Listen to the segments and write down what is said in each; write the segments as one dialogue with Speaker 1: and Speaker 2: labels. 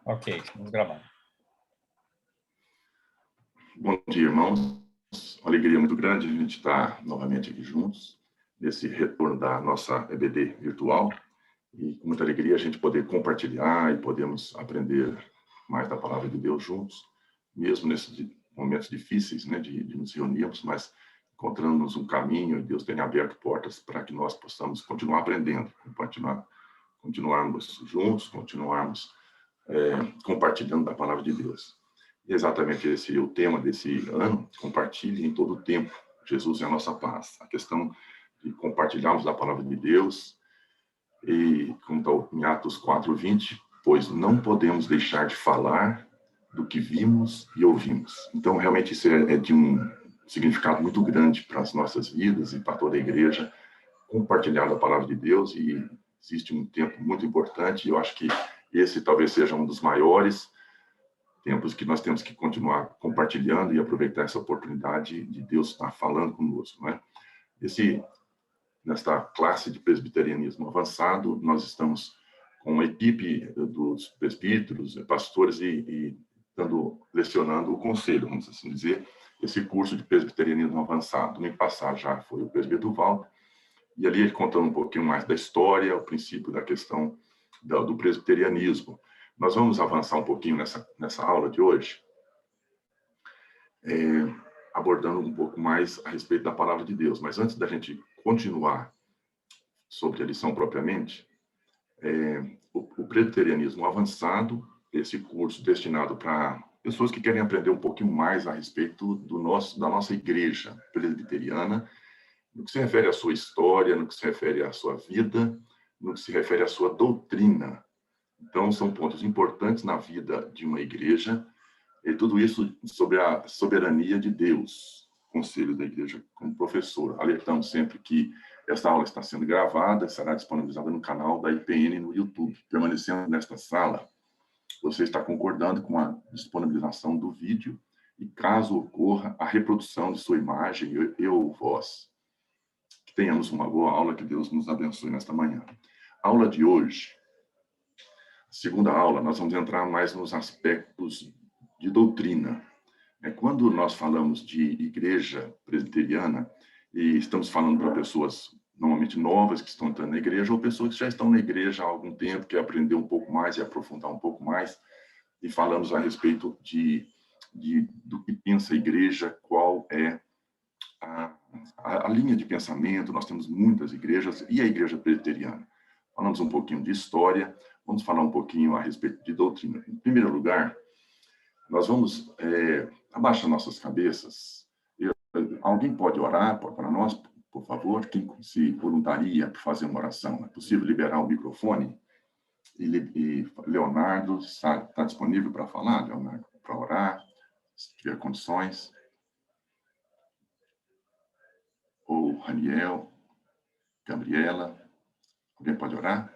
Speaker 1: Ok, vamos gravar.
Speaker 2: Bom dia, irmãos. Uma alegria muito grande a gente estar novamente aqui juntos, nesse retorno da nossa EBD virtual. E com muita alegria a gente poder compartilhar e podemos aprender mais da palavra de Deus juntos, mesmo nesses momentos difíceis, né, de nos reunirmos, mas encontramos um caminho e Deus tem aberto portas para que nós possamos continuar aprendendo, continuarmos juntos, continuarmos compartilhando da palavra de Deus. E exatamente esse é o tema desse ano: compartilhe em todo o tempo. Jesus é a nossa paz. A questão de compartilharmos da palavra de Deus, e como está em Atos 4:20, pois não podemos deixar de falar do que vimos e ouvimos. Então, realmente, isso é de um significado muito grande para as nossas vidas e para toda a igreja, compartilhar a palavra de Deus. E existe um tempo muito importante, e eu acho que esse talvez seja um dos maiores tempos que nós temos que continuar compartilhando e aproveitar essa oportunidade de Deus estar falando conosco, né? Nesta classe de presbiterianismo avançado, nós estamos com uma equipe dos presbíteros, pastores e lecionando o conselho, vamos assim dizer, esse curso de presbiterianismo avançado. No ano passado já foi o presbítero Valdo, e ali ele contando um pouquinho mais da história, o princípio da questão do presbiterianismo. Nós vamos avançar um pouquinho nessa aula de hoje, abordando um pouco mais a respeito da palavra de Deus. Mas antes da gente continuar sobre a lição propriamente, o presbiterianismo avançado, esse curso destinado para pessoas que querem aprender um pouquinho mais a respeito da nossa igreja presbiteriana, no que se refere à sua história, no que se refere à sua vida, no que se refere à sua doutrina. Então, são pontos importantes na vida de uma igreja, e tudo isso sobre a soberania de Deus. Conselho da igreja como professor. Alertamos sempre que esta aula está sendo gravada, será disponibilizada no canal da IPN no YouTube. Permanecendo nesta sala, você está concordando com a disponibilização do vídeo e, caso ocorra, a reprodução de sua imagem ou voz. Que tenhamos uma boa aula, que Deus nos abençoe nesta manhã. A aula de hoje, segunda aula, nós vamos entrar mais nos aspectos de doutrina. Quando nós falamos de igreja presbiteriana, e estamos falando para pessoas normalmente novas que estão entrando na igreja, ou pessoas que já estão na igreja há algum tempo, que aprender um pouco mais e aprofundar um pouco mais, e falamos a respeito do que pensa a igreja, qual é a linha de pensamento. Nós temos muitas igrejas, e a igreja presbiteriana. Falamos um pouquinho de história, vamos falar um pouquinho a respeito de doutrina. Em primeiro lugar, nós vamos abaixar nossas cabeças. Alguém pode orar para nós, por favor? Quem se voluntaria para fazer uma oração? É possível liberar o microfone? E Leonardo está disponível para falar, Leonardo, para orar, se tiver condições? Ou Raniel, Gabriela, alguém pode orar?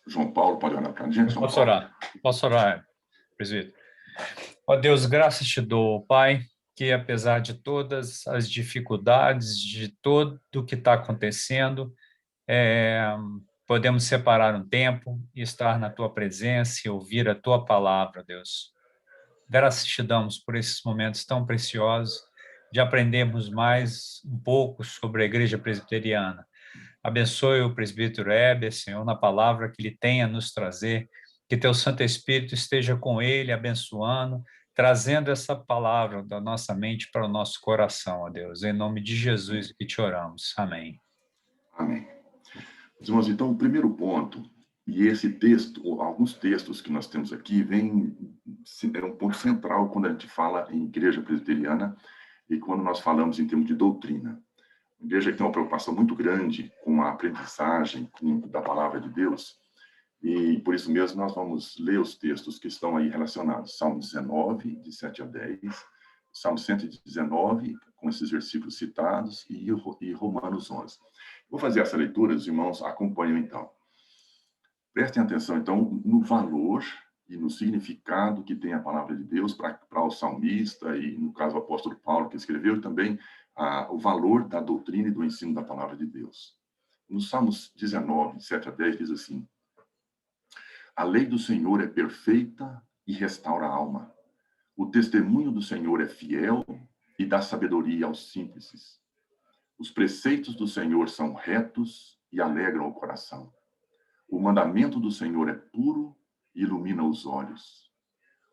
Speaker 2: João Paulo pode orar para a gente?
Speaker 1: Posso orar, presbítero. Ó Deus, graças te dou, Pai, que apesar de todas as dificuldades, de tudo o que está acontecendo, podemos separar um tempo e estar na tua presença e ouvir a tua palavra, Deus. Graças te damos por esses momentos tão preciosos de aprendermos mais um pouco sobre a igreja presbiteriana. Abençoe o presbítero Heber, Senhor, na palavra que ele tenha a nos trazer, que teu Santo Espírito esteja com ele, abençoando, trazendo essa palavra da nossa mente para o nosso coração, ó Deus. Em nome de Jesus que te oramos. Amém.
Speaker 2: Amém. Irmãos, então, o primeiro ponto, e esse texto, alguns textos que nós temos aqui, é um ponto central quando a gente fala em igreja presbiteriana e quando nós falamos em termos de doutrina. A igreja tem uma preocupação muito grande com a aprendizagem da palavra de Deus, e por isso mesmo nós vamos ler os textos que estão aí relacionados. Salmo 19, de 7 a 10, Salmo 119, com esses versículos citados, e Romanos 11. Vou fazer essa leitura, os irmãos acompanham então. Prestem atenção, então, no valor e no significado que tem a palavra de Deus para o salmista, e no caso o apóstolo Paulo, que escreveu, e também o valor da doutrina e do ensino da palavra de Deus. No Salmos 19, 7 a 10, diz assim: a lei do Senhor é perfeita e restaura a alma. O testemunho do Senhor é fiel e dá sabedoria aos simples. Os preceitos do Senhor são retos e alegram o coração. O mandamento do Senhor é puro e ilumina os olhos.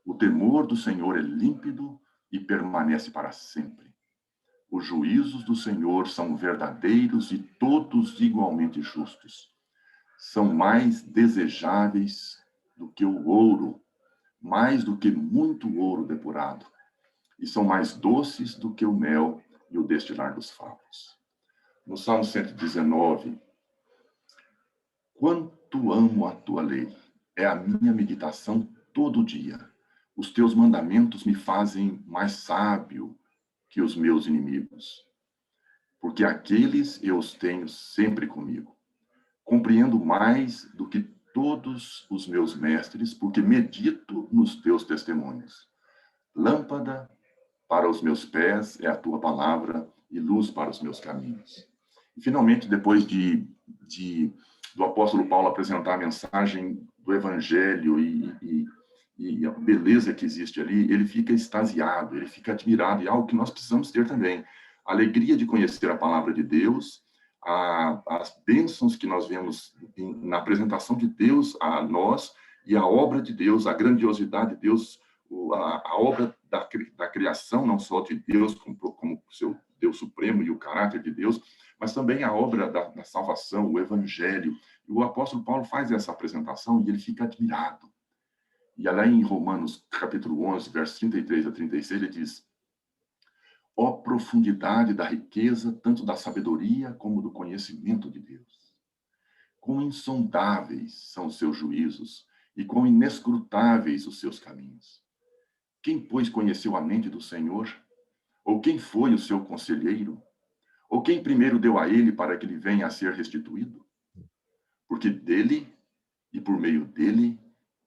Speaker 2: O temor do Senhor é límpido e permanece para sempre. Os juízos do Senhor são verdadeiros e todos igualmente justos. São mais desejáveis do que o ouro, mais do que muito ouro depurado, e são mais doces do que o mel e o destilar dos favos. No Salmo 119, quanto amo a tua lei, é a minha meditação todo dia. Os teus mandamentos me fazem mais sábio que os meus inimigos, porque aqueles eu os tenho sempre comigo. Compreendo mais do que todos os meus mestres, porque medito nos teus testemunhos. Lâmpada para os meus pés é a tua palavra e luz para os meus caminhos. E, finalmente, depois do apóstolo Paulo apresentar a mensagem do evangelho e a beleza que existe ali, ele fica extasiado, ele fica admirado, e é algo que nós precisamos ter também. A alegria de conhecer a palavra de Deus, as bênçãos que nós vemos na apresentação de Deus a nós, e a obra de Deus, a grandiosidade de Deus, a obra da criação, não só de Deus, como seu Deus supremo e o caráter de Deus, mas também a obra da salvação, o evangelho. E o apóstolo Paulo faz essa apresentação e ele fica admirado. E lá em Romanos, capítulo 11, versos 33 a 36, ele diz: ó profundidade da riqueza, tanto da sabedoria como do conhecimento de Deus. Quão insondáveis são os seus juízos e quão inescrutáveis os seus caminhos. Quem, pois, conheceu a mente do Senhor? Ou quem foi o seu conselheiro? Ou quem primeiro deu a ele para que lhe venha a ser restituído? Porque dele, e por meio dele,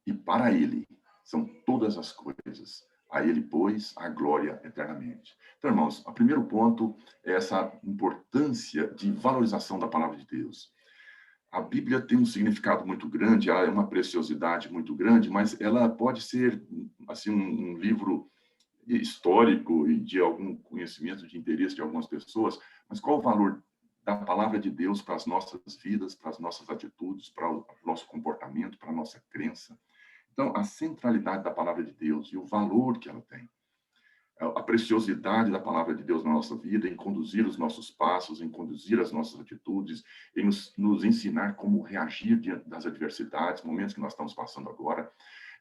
Speaker 2: e para ele, são todas as coisas. A ele, pois, a glória eternamente. Então, irmãos, o primeiro ponto é essa importância de valorização da palavra de Deus. A Bíblia tem um significado muito grande, ela é uma preciosidade muito grande, mas ela pode ser assim um livro histórico e de algum conhecimento de interesse de algumas pessoas, mas qual o valor da palavra de Deus para as nossas vidas, para as nossas atitudes, para o nosso comportamento, para a nossa crença? Então, a centralidade da palavra de Deus e o valor que ela tem, a preciosidade da palavra de Deus na nossa vida, em conduzir os nossos passos, em conduzir as nossas atitudes, em nos ensinar como reagir diante das adversidades, momentos que nós estamos passando agora,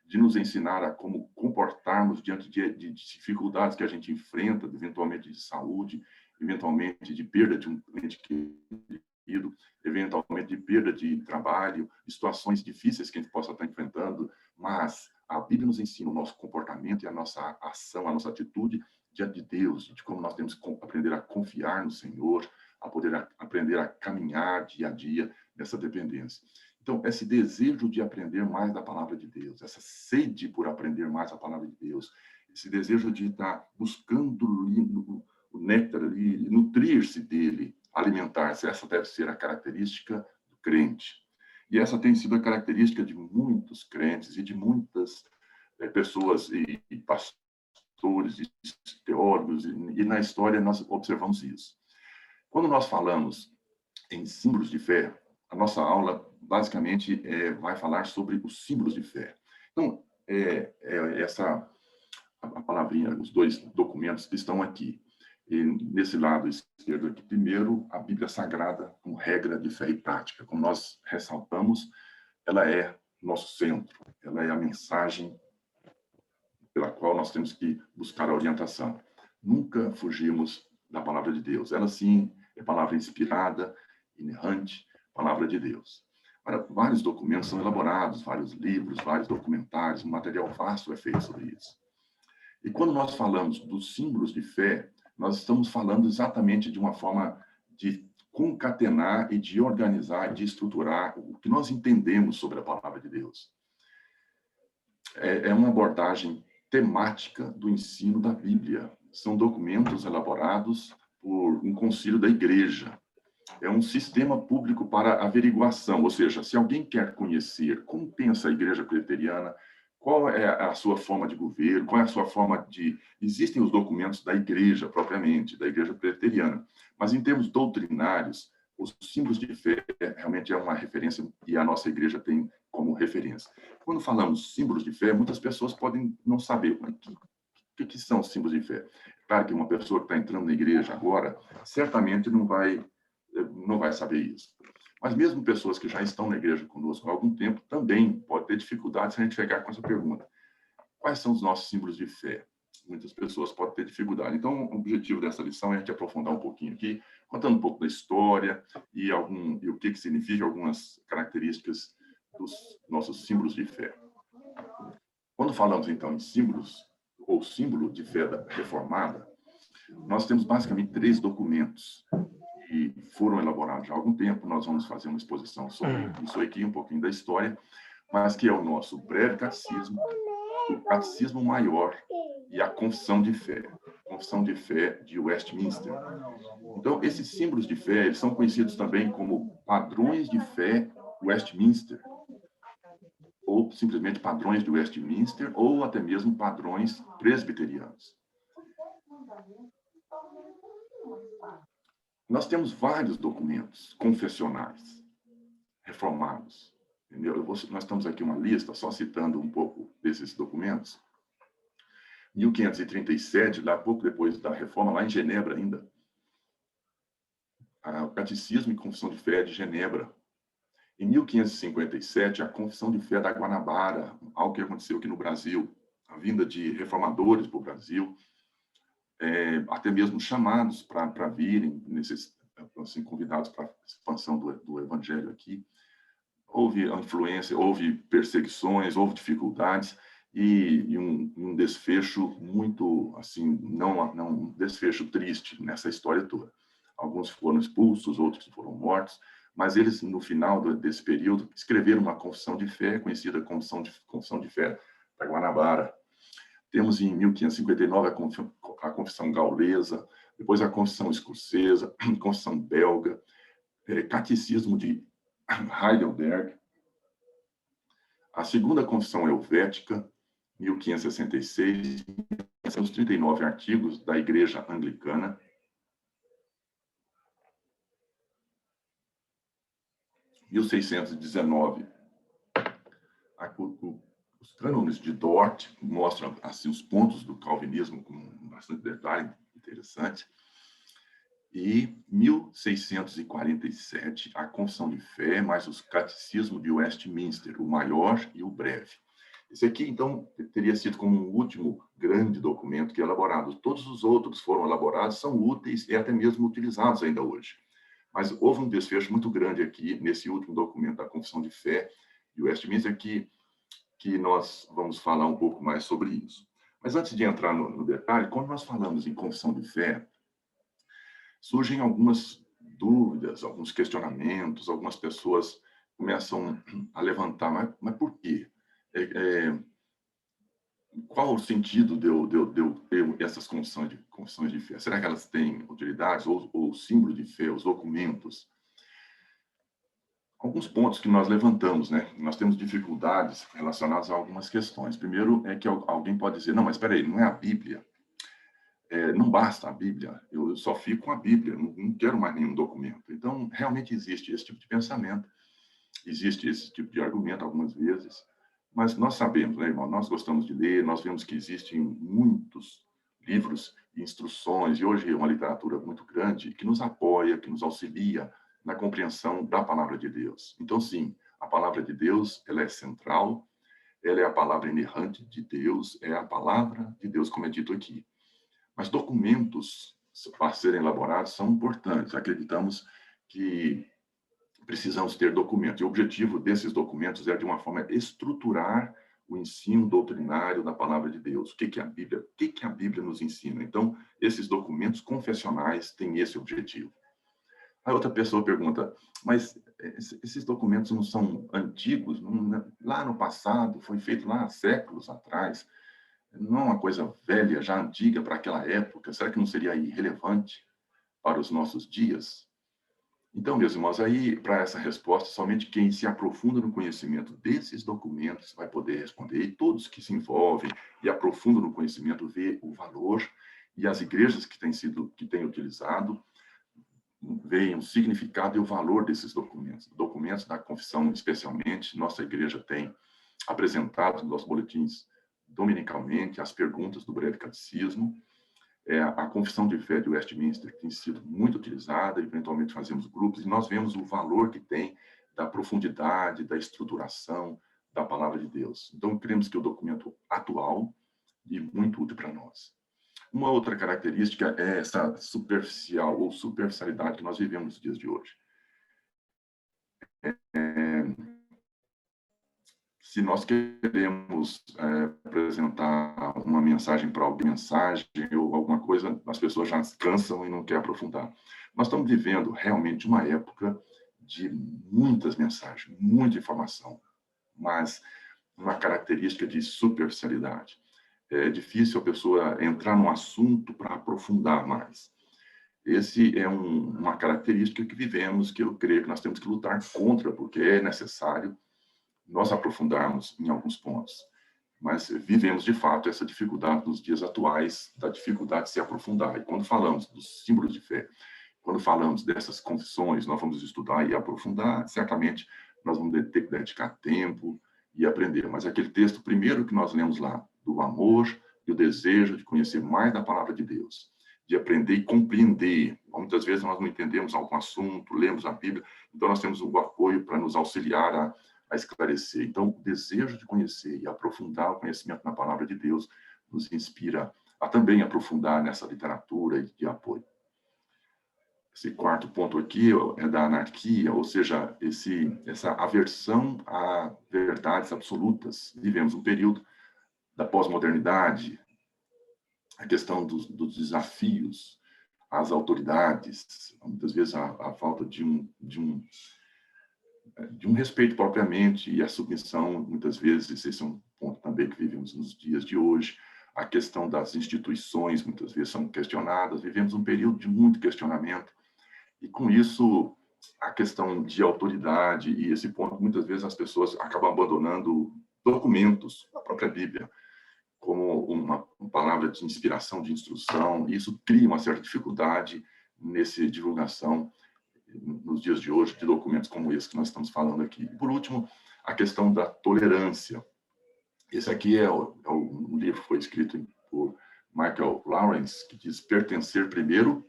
Speaker 2: de nos ensinar a como comportarmos diante de dificuldades que a gente enfrenta, eventualmente de saúde, eventualmente de perda de um ente querido, eventualmente de perda de trabalho, de situações difíceis que a gente possa estar enfrentando, mas a Bíblia nos ensina o nosso comportamento e a nossa ação, a nossa atitude diante de Deus, de como nós temos que aprender a confiar no Senhor, a poder aprender a caminhar dia a dia nessa dependência. Então, esse desejo de aprender mais da palavra de Deus, essa sede por aprender mais a palavra de Deus, esse desejo de estar buscando o néctar ali, nutrir-se dele, alimentar-se, essa deve ser a característica do crente. E essa tem sido a característica de muitos crentes e de muitas pessoas e pastores e teólogos, e na história nós observamos isso. Quando nós falamos em símbolos de fé, a nossa aula basicamente vai falar sobre os símbolos de fé. Então, a palavrinha, os dois documentos que estão aqui. E nesse lado esquerdo aqui, primeiro, a Bíblia Sagrada como regra de fé e prática. Como nós ressaltamos, ela é nosso centro, ela é a mensagem pela qual nós temos que buscar a orientação. Nunca fugimos da palavra de Deus. Ela, sim, é palavra inspirada, inerrante, palavra de Deus. Agora, vários documentos são elaborados, vários livros, vários documentários, um material vasto é feito sobre isso. E quando nós falamos dos símbolos de fé, nós estamos falando exatamente de uma forma de concatenar e de organizar, de estruturar o que nós entendemos sobre a palavra de Deus. É uma abordagem temática do ensino da Bíblia. São documentos elaborados por um concílio da igreja. É um sistema público para averiguação, ou seja, se alguém quer conhecer como pensa a igreja presbiteriana, qual é a sua forma de governo, qual é a sua forma de... Existem os documentos da igreja propriamente, da igreja presbiteriana, mas em termos doutrinários, os símbolos de fé realmente é uma referência e a nossa igreja tem como referência. Quando falamos símbolos de fé, muitas pessoas podem não saber o que são os símbolos de fé. Claro que uma pessoa que está entrando na igreja agora, certamente não vai saber isso. Mas mesmo pessoas que já estão na igreja conosco há algum tempo também podem ter dificuldade se a gente chegar com essa pergunta. Quais são os nossos símbolos de fé? Muitas pessoas podem ter dificuldade. Então, o objetivo dessa lição é a gente aprofundar um pouquinho aqui, contando um pouco da história e o que significa algumas características dos nossos símbolos de fé. Quando falamos, então, em símbolos ou símbolo de fé reformada, nós temos basicamente 3 documentos que foram elaborados já há algum tempo. Nós vamos fazer uma exposição sobre isso aqui, um pouquinho da história, mas que é o nosso breve catecismo, o catecismo maior e a confissão de fé de Westminster. Então, esses símbolos de fé, eles são conhecidos também como padrões de fé Westminster, ou simplesmente padrões de Westminster, ou até mesmo padrões presbiterianos. Nós temos vários documentos confessionais reformados. Entendeu? Nós estamos aqui uma lista, só citando um pouco desses documentos. 1537, lá pouco depois da reforma, lá em Genebra ainda, o Catecismo e Confissão de Fé de Genebra. Em 1557, a Confissão de Fé da Guanabara, algo que aconteceu aqui no Brasil, a vinda de reformadores para o Brasil, até mesmo chamados para virem, assim, convidados para a expansão do Evangelho aqui. Houve influência, houve perseguições, houve dificuldades e um desfecho muito, assim, não um desfecho triste nessa história toda. Alguns foram expulsos, outros foram mortos, mas eles, no final desse período, escreveram uma confissão de fé, conhecida como Confissão de Fé da Guanabara. Temos em 1559 a Confissão Gaulesa, depois a Confissão Escocesa, a Confissão Belga, Catecismo de Heidelberg, a Segunda Confissão Helvética, 1566, são os 39 artigos da Igreja Anglicana. Em 1619, os cânones de Dort mostram assim, os pontos do calvinismo com bastante detalhe, interessante. E 1647, a Confissão de Fé, mais os Catecismo de Westminster, o maior e o breve. Esse aqui, então, teria sido como um último grande documento que é elaborado. Todos os outros foram elaborados, são úteis e até mesmo utilizados ainda hoje. Mas houve um desfecho muito grande aqui, nesse último documento da Confissão de Fé de Westminster, que nós vamos falar um pouco mais sobre isso. Mas antes de entrar no detalhe, quando nós falamos em confissão de fé, surgem algumas dúvidas, alguns questionamentos, algumas pessoas começam a levantar, mas por quê? Qual o sentido de eu ter essas confissões de fé? Será que elas têm utilidades, ou o símbolo de fé, os documentos? Alguns pontos que nós levantamos, né? Nós temos dificuldades relacionadas a algumas questões. Primeiro é que alguém pode dizer, não, mas espera aí, não é a Bíblia. Não basta a Bíblia, eu só fico com a Bíblia, não quero mais nenhum documento. Então, realmente existe esse tipo de pensamento, existe esse tipo de argumento algumas vezes, mas nós sabemos, né, irmão, nós gostamos de ler, nós vemos que existem muitos livros e instruções, e hoje é uma literatura muito grande que nos apoia, que nos auxilia na compreensão da palavra de Deus. Então, sim, a palavra de Deus, ela é central, ela é a palavra inerrante de Deus, é a palavra de Deus, como é dito aqui. Mas documentos para serem elaborados são importantes. Acreditamos que precisamos ter documentos. E o objetivo desses documentos é, de uma forma, estruturar o ensino doutrinário da palavra de Deus. O que é a Bíblia? O que a Bíblia nos ensina? Então, esses documentos confessionais têm esse objetivo. A outra pessoa pergunta, mas esses documentos não são antigos? Lá no passado, foi feito lá há séculos atrás. Não é uma coisa velha, já antiga para aquela época? Será que não seria irrelevante? para os nossos dias? Então, meus irmãos, aí, para essa resposta, somente quem se aprofunda no conhecimento desses documentos vai poder responder. E todos que se envolvem e aprofundam no conhecimento vê o valor, e as igrejas que têm utilizado veem o significado e o valor desses documentos. Documentos da confissão, especialmente, nossa igreja tem apresentado nos boletins dominicalmente as perguntas do breve catecismo. A confissão de fé de Westminster tem sido muito utilizada, eventualmente fazemos grupos, e nós vemos o valor que tem da profundidade, da estruturação da palavra de Deus. Então, cremos que é o documento atual e muito útil para nós. Uma outra característica é essa superficial ou superficialidade que nós vivemos nos dias de hoje. Se nós queremos apresentar uma mensagem para alguém, mensagem ou alguma coisa, as pessoas já se cansam e não querem aprofundar. Nós estamos vivendo realmente uma época de muitas mensagens, muita informação, mas uma característica de superficialidade. É difícil a pessoa entrar num assunto para aprofundar mais. Esse é uma característica que vivemos, que eu creio que nós temos que lutar contra, porque é necessário nós aprofundarmos em alguns pontos. Mas vivemos, de fato, essa dificuldade nos dias atuais, da dificuldade de se aprofundar. E quando falamos dos símbolos de fé, quando falamos dessas confissões, nós vamos estudar e aprofundar, certamente nós vamos ter que dedicar tempo e aprender. Mas aquele texto primeiro que nós lemos lá, do amor e o desejo de conhecer mais da palavra de Deus, de aprender e compreender. Muitas vezes nós não entendemos algum assunto, lemos a Bíblia, então nós temos o apoio para nos auxiliar a esclarecer. Então, o desejo de conhecer e aprofundar o conhecimento na palavra de Deus nos inspira a também aprofundar nessa literatura de apoio. Esse quarto ponto aqui é da anarquia, ou seja, essa aversão a verdades absolutas. Vivemos um período da pós-modernidade, a questão dos desafios às autoridades, muitas vezes a falta de um respeito propriamente e a submissão, muitas vezes, esse é um ponto também que vivemos nos dias de hoje, a questão das instituições, muitas vezes, são questionadas, vivemos um período de muito questionamento, e com isso, a questão de autoridade e esse ponto, muitas vezes as pessoas acabam abandonando documentos, a própria Bíblia, como uma palavra de inspiração, de instrução, e isso cria uma certa dificuldade nessa divulgação nos dias de hoje, de documentos como esse que nós estamos falando aqui. E, por último, a questão da tolerância. Esse aqui um livro que foi escrito por Michael Lawrence, que diz pertencer primeiro,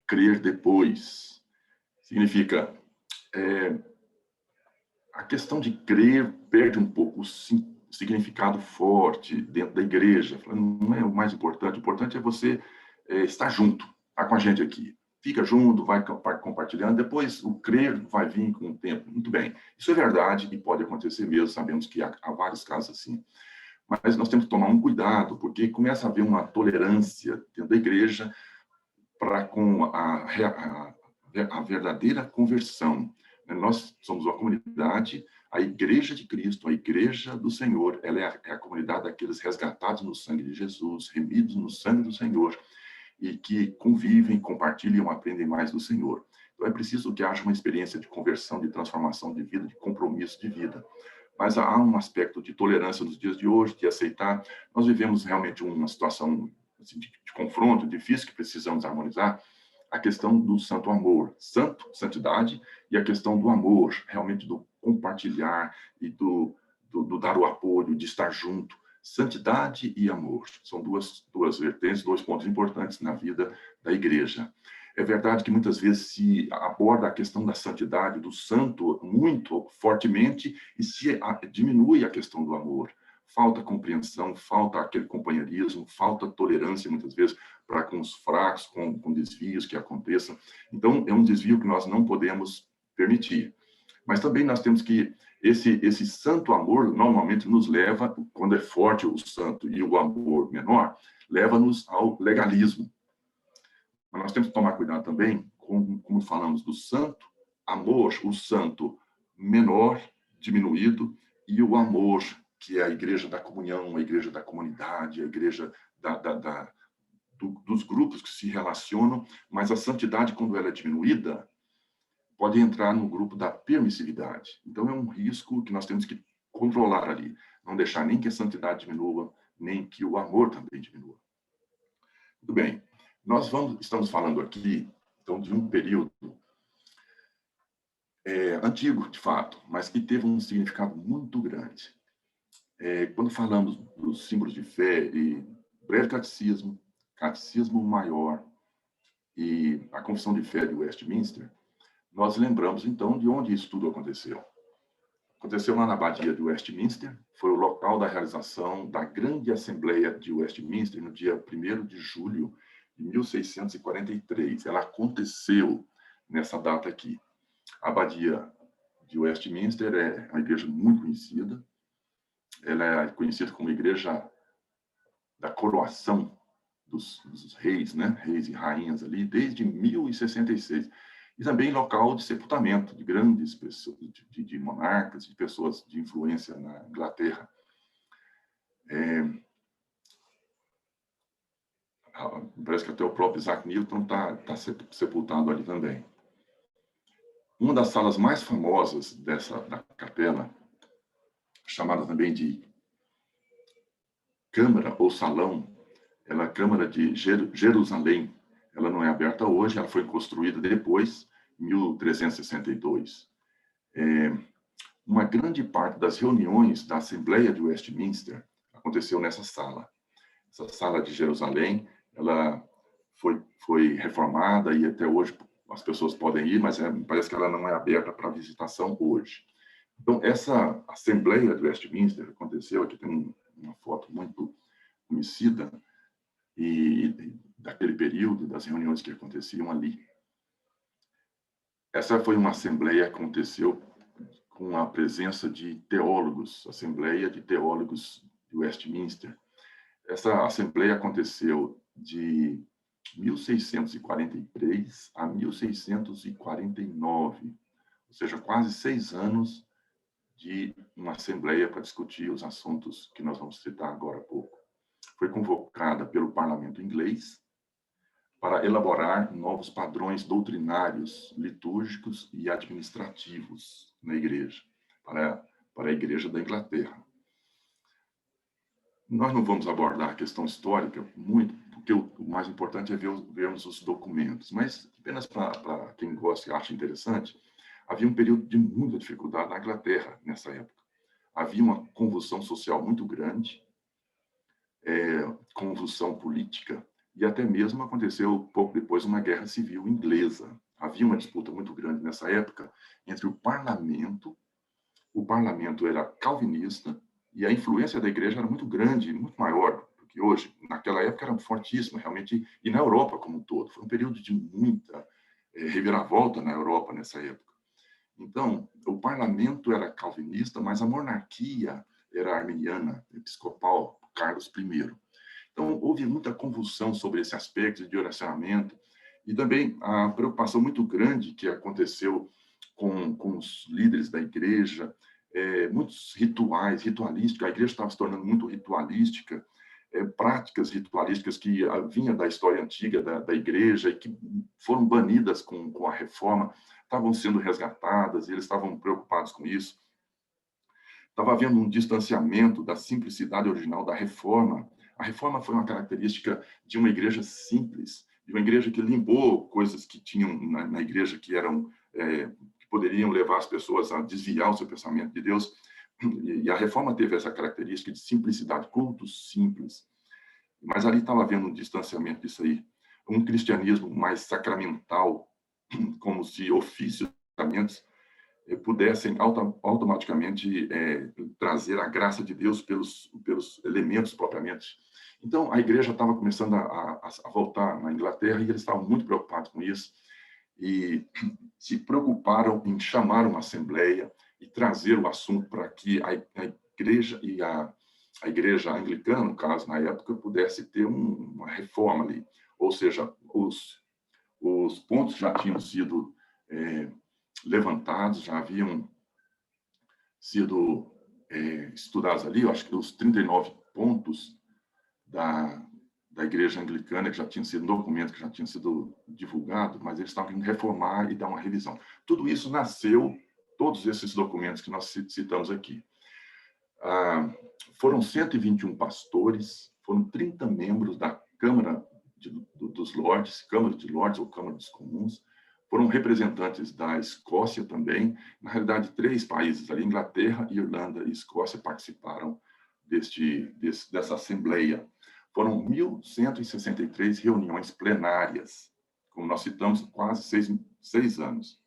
Speaker 2: crer depois. Significa, a questão de crer perde um pouco o significado forte dentro da igreja. Não é o mais importante, o importante é você estar junto, estar com a gente aqui. Fica junto, vai compartilhando, depois o crer vai vir com o tempo. Muito bem, isso é verdade e pode acontecer mesmo, sabemos que há vários casos assim. Mas nós temos que tomar um cuidado, porque começa a haver uma tolerância dentro da igreja para com a verdadeira conversão. Nós somos uma comunidade, a Igreja de Cristo, a Igreja do Senhor, ela é a comunidade daqueles resgatados no sangue de Jesus, remidos no sangue do Senhor, e que convivem, compartilham, aprendem mais do Senhor. Então, é preciso que haja uma experiência de conversão, de transformação de vida, de compromisso de vida. Mas há um aspecto de tolerância nos dias de hoje, de aceitar. Nós vivemos realmente uma situação assim, de confronto difícil que precisamos harmonizar, a questão do santo amor, santidade, e a questão do amor, realmente do compartilhar e do dar o apoio, de estar junto. Santidade e amor são duas vertentes, dois pontos importantes na vida da igreja. É verdade que muitas vezes se aborda a questão da santidade, do santo, muito fortemente, e se diminui a questão do amor. Falta compreensão, falta aquele companheirismo, falta tolerância, muitas vezes, para com os fracos, com desvios que aconteçam. Então, é um desvio que nós não podemos permitir. Mas também nós temos que esse santo amor normalmente nos leva, quando é forte o santo e o amor menor, leva-nos ao legalismo. Mas nós temos que tomar cuidado também, como falamos do santo amor, o santo menor, diminuído, e o amor, que é a igreja da comunhão, a igreja da comunidade, a igreja dos grupos que se relacionam, mas a santidade, quando ela é diminuída, pode entrar no grupo da permissividade. Então, é um risco que nós temos que controlar ali, não deixar nem que a santidade diminua, nem que o amor também diminua. Muito bem, estamos falando aqui, então, de um período antigo, de fato, mas que teve um significado muito grande. Quando falamos dos símbolos de fé e breve catecismo, catecismo maior e a confissão de fé de Westminster, nós lembramos, então, de onde isso tudo aconteceu. Aconteceu lá na Abadia de Westminster, foi o local da realização da Grande Assembleia de Westminster, no dia 1º de julho de 1643. Ela aconteceu nessa data aqui. A Abadia de Westminster é uma igreja muito conhecida. Ela é conhecida como igreja da coroação dos reis, né? Reis e rainhas ali, desde 1066. E também local de sepultamento de grandes pessoas, de monarcas, de pessoas de influência na Inglaterra. Parece que até o próprio Isaac Newton está sepultado ali também. Uma das salas mais famosas da capela, chamada também de Câmara ou Salão, ela é a Câmara de Jerusalém. Ela não é aberta hoje, ela foi construída depois, em 1362. Uma grande parte das reuniões da Assembleia de Westminster aconteceu nessa sala. Essa sala de Jerusalém, ela foi reformada e até hoje as pessoas podem ir, mas parece que ela não é aberta para visitação hoje. Então, essa Assembleia de Westminster aconteceu, aqui tem uma foto muito conhecida, e daquele período, das reuniões que aconteciam ali. Essa foi uma assembleia que aconteceu com a presença de teólogos, Assembleia de Teólogos de Westminster. Essa assembleia aconteceu de 1643 a 1649, ou seja, quase 6 anos de uma assembleia para discutir os assuntos que nós vamos citar agora há pouco. Foi convocada pelo parlamento inglês para elaborar novos padrões doutrinários, litúrgicos e administrativos na igreja, para a igreja da Inglaterra. Nós não vamos abordar a questão histórica muito, porque o mais importante é vermos os documentos, mas apenas para quem gosta e acha interessante, havia um período de muita dificuldade na Inglaterra nessa época. Havia uma convulsão social muito grande, convulsão política, e até mesmo aconteceu pouco depois uma guerra civil inglesa. Havia uma disputa muito grande nessa época entre o parlamento era calvinista, e a influência da igreja era muito grande, muito maior do que hoje. Naquela época era fortíssima, realmente, e na Europa como um todo. Foi um período de muita reviravolta na Europa nessa época. Então, o parlamento era calvinista, mas a monarquia era arminiana, episcopal, Carlos I. Então, houve muita convulsão sobre esse aspecto de direcionamento e também a preocupação muito grande que aconteceu com os líderes da igreja, muitos ritualísticos, a igreja estava se tornando muito ritualística, práticas ritualísticas que vinham da história antiga da igreja e que foram banidas com a reforma, estavam sendo resgatadas, e eles estavam preocupados com isso. Estava havendo um distanciamento da simplicidade original da reforma. A reforma foi uma característica de uma igreja simples, de uma igreja que limpou coisas que tinham na igreja que eram que poderiam levar as pessoas a desviar o seu pensamento de Deus. E a reforma teve essa característica de simplicidade, cultos simples. Mas ali estava havendo um distanciamento disso aí. Um cristianismo mais sacramental, como se ofícios e sacramentos pudessem automaticamente trazer a graça de Deus pelos elementos propriamente. Então, a igreja estava começando a voltar na Inglaterra e eles estavam muito preocupados com isso e se preocuparam em chamar uma assembleia e trazer o assunto para que a igreja e a igreja anglicana, no caso, na época, pudesse ter uma reforma ali. Ou seja, os pontos já tinham sido levantados, já haviam sido estudados ali, eu acho que os 39 pontos da igreja anglicana, que já tinha sido um documento que já tinha sido divulgado, mas eles estavam querendo reformar e dar uma revisão. Tudo isso nasceu, todos esses documentos que nós citamos aqui. Foram 121 pastores, foram 30 membros da Câmara dos Lordes, Câmara de Lordes ou Câmara dos Comuns, foram representantes da Escócia também. Na realidade, 3 países ali, Inglaterra, Irlanda e Escócia, participaram dessa assembleia. Foram 1.163 reuniões plenárias, como nós citamos, quase 6 anos.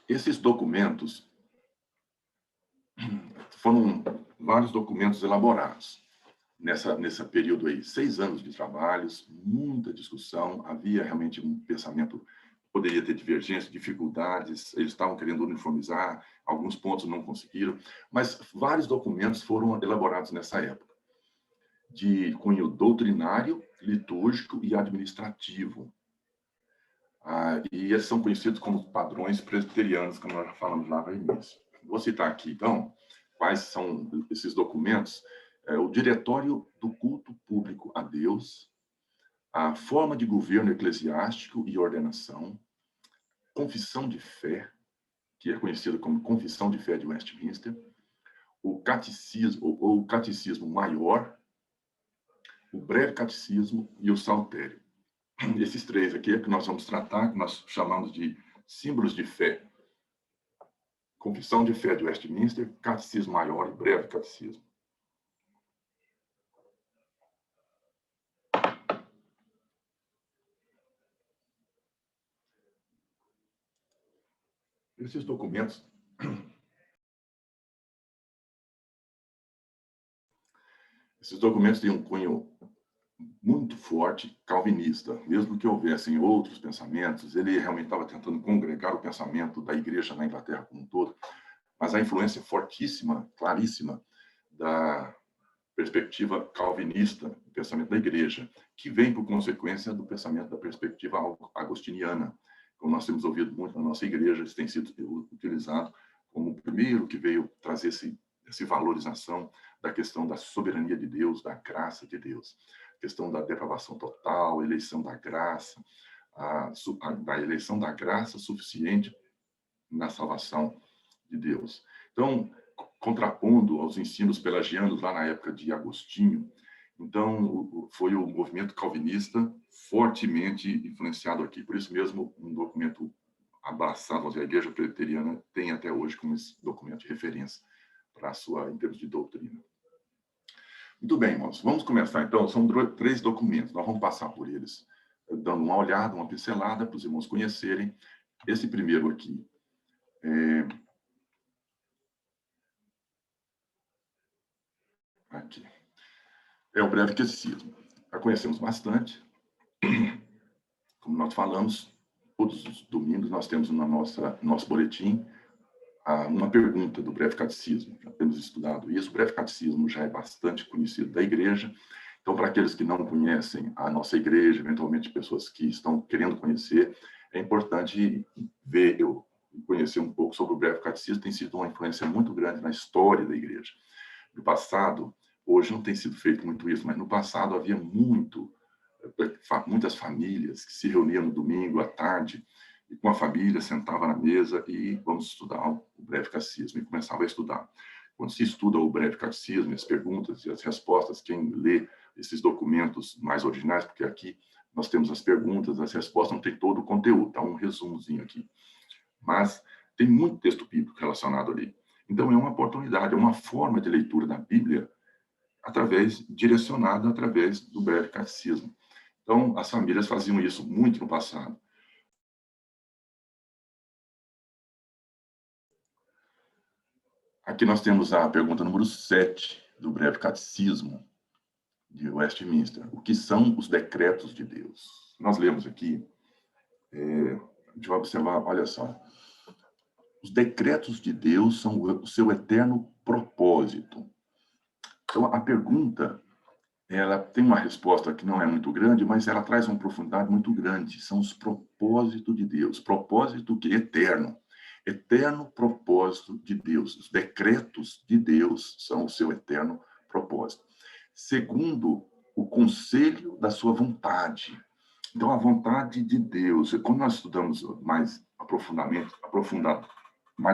Speaker 2: Esses documentos foram vários documentos elaborados nesse período aí, 6 anos de trabalhos, muita discussão, havia realmente um pensamento, poderia ter divergência, dificuldades, eles estavam querendo uniformizar, alguns pontos não conseguiram, mas vários documentos foram elaborados nessa época, de cunho doutrinário, litúrgico e administrativo. E eles são conhecidos como padrões presbiterianos, como nós já falamos lá no início. Vou citar aqui, então, quais são esses documentos. O Diretório do Culto Público a Deus, a Forma de Governo Eclesiástico e Ordenação, Confissão de Fé, que é conhecido como Confissão de Fé de Westminster, o Catecismo, ou o Catecismo Maior, o Breve Catecismo e o Saltério. Esses 3 aqui é que nós vamos tratar, que nós chamamos de símbolos de fé. Confissão de Fé de Westminster, Catecismo Maior e Breve Catecismo. Esses documentos têm um cunho muito forte calvinista, mesmo que houvessem outros pensamentos, ele realmente estava tentando congregar o pensamento da igreja na Inglaterra como um todo, mas a influência fortíssima, claríssima, da perspectiva calvinista, do pensamento da igreja, que vem por consequência do pensamento da perspectiva agostiniana, como nós temos ouvido muito na nossa igreja, isso tem sido utilizado como o primeiro que veio trazer essa valorização da questão da soberania de Deus, da graça de Deus, questão da depravação total, eleição da graça, da eleição da graça suficiente na salvação de Deus. Então, contrapondo aos ensinos pelagianos lá na época de Agostinho, então foi o movimento calvinista fortemente influenciado aqui. Por isso mesmo, um documento abraçado, a Igreja Presbiteriana tem até hoje como esse documento de referência para em termos de doutrina. Muito bem, irmãos. Vamos começar, então. São 3 documentos. Nós vamos passar por eles, dando uma olhada, uma pincelada, para os irmãos conhecerem. Esse primeiro aqui é o Breve Catecismo. Já conhecemos bastante. Como nós falamos, todos os domingos nós temos no nosso boletim uma pergunta do Breve Catecismo. Já temos estudado isso. O Breve Catecismo já é bastante conhecido da igreja. Então, para aqueles que não conhecem a nossa igreja, eventualmente pessoas que estão querendo conhecer, é importante ver, conhecer um pouco sobre o Breve Catecismo. Tem sido uma influência muito grande na história da igreja. No passado, hoje não tem sido feito muito isso, mas no passado havia muitas famílias que se reuniam no domingo à tarde, e com a família sentava na mesa e vamos estudar o Breve Catecismo, e começava a estudar. Quando se estuda o Breve Catecismo, as perguntas e as respostas, quem lê esses documentos mais originais, porque aqui nós temos as perguntas, as respostas, não tem todo o conteúdo, está um resumozinho aqui. Mas tem muito texto bíblico relacionado ali. Então, é uma oportunidade, é uma forma de leitura da Bíblia direcionada através do Breve Catecismo. Então, as famílias faziam isso muito no passado. Aqui nós temos a pergunta número 7 do Breve Catecismo de Westminster. O que são os decretos de Deus? Nós lemos aqui, deixa eu observar, olha só. Os decretos de Deus são o seu eterno propósito. Então, a pergunta ela tem uma resposta que não é muito grande, mas ela traz uma profundidade muito grande. São os propósitos de Deus. Propósito que é eterno. Eterno propósito de Deus. Os decretos de Deus são o seu eterno propósito. Segundo, o conselho da sua vontade. Então, a vontade de Deus, quando nós estudamos mais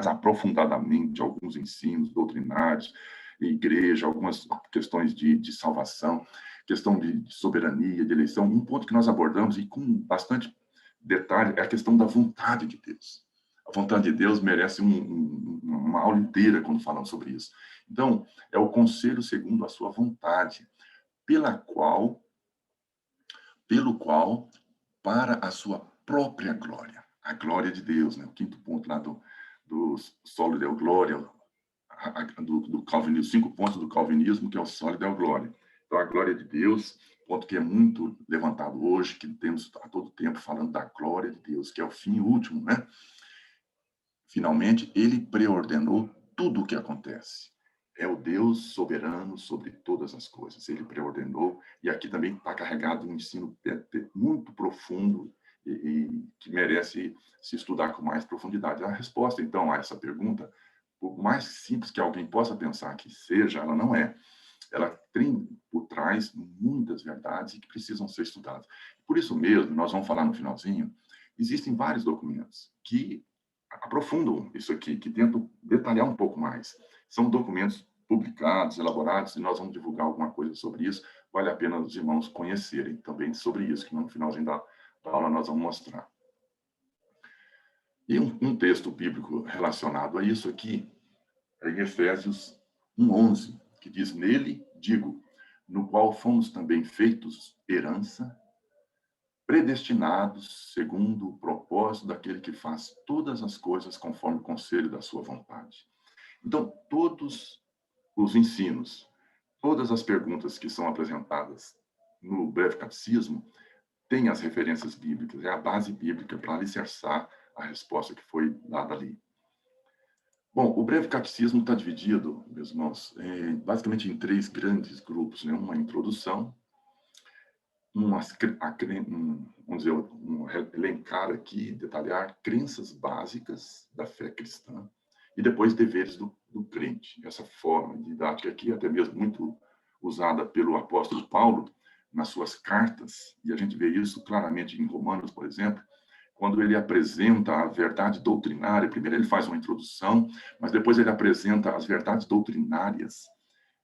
Speaker 2: aprofundadamente alguns ensinos doutrinários, igreja, algumas questões de salvação, questão de soberania, de eleição, um ponto que nós abordamos e com bastante detalhe é a questão da vontade de Deus. A vontade de Deus merece uma aula inteira quando falamos sobre isso. Então, é o conselho segundo a sua vontade, pelo qual, para a sua própria glória, a glória de Deus, né? O quinto ponto lá do solo deu glória, do calvinismo, 5 pontos do calvinismo, que é o solo deu glória. Então, a glória de Deus, ponto que é muito levantado hoje, que temos a todo tempo falando da glória de Deus, que é o fim último, né? Finalmente, ele preordenou tudo o que acontece. É o Deus soberano sobre todas as coisas. Ele preordenou, e aqui também está carregado um ensino muito profundo e que merece se estudar com mais profundidade. A resposta, então, a essa pergunta, por mais simples que alguém possa pensar que seja, ela não é. Ela tem por trás muitas verdades que precisam ser estudadas. Por isso mesmo, nós vamos falar no finalzinho, existem vários documentos que aprofundam isso aqui, que tentam detalhar um pouco mais. São documentos publicados, elaborados, e nós vamos divulgar alguma coisa sobre isso. Vale a pena os irmãos conhecerem também sobre isso, que no finalzinho da aula nós vamos mostrar. E um texto bíblico relacionado a isso aqui é em Efésios 1:11, que diz: nele, digo, no qual fomos também feitos herança, predestinados segundo o propósito daquele que faz todas as coisas conforme o conselho da sua vontade. Então, todos os ensinos, todas as perguntas que são apresentadas no breve catecismo têm as referências bíblicas, é a base bíblica para alicerçar a resposta que foi dada ali. Bom, o breve catecismo está dividido, meus irmãos, basicamente em 3 grandes grupos, né? Uma introdução, vamos dizer, elencar aqui, detalhar crenças básicas da fé cristã e depois deveres do crente. Essa forma didática aqui, até mesmo muito usada pelo apóstolo Paulo nas suas cartas, e a gente vê isso claramente em Romanos, por exemplo, quando ele apresenta a verdade doutrinária. Primeiro ele faz uma introdução, mas depois ele apresenta as verdades doutrinárias,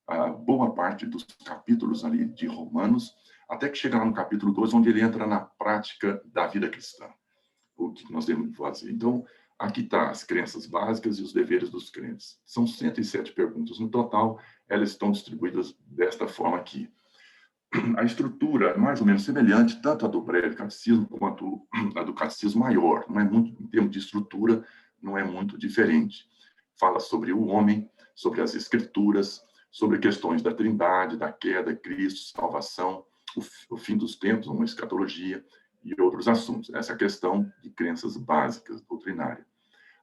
Speaker 2: a boa parte dos capítulos ali de Romanos, até que chega lá no capítulo 2, onde ele entra na prática da vida cristã, o que nós devemos fazer. Então, aqui está as crenças básicas e os deveres dos crentes. São 107 perguntas no total, elas estão distribuídas desta forma aqui. A estrutura é mais ou menos semelhante, tanto a do breve catecismo quanto a do catecismo maior. Não é muito, em termos de estrutura, não é muito diferente. Fala sobre o homem, sobre as escrituras, sobre questões da trindade, da queda, Cristo, salvação, o fim dos tempos, uma escatologia e outros assuntos. Essa questão de crenças básicas, doutrinárias.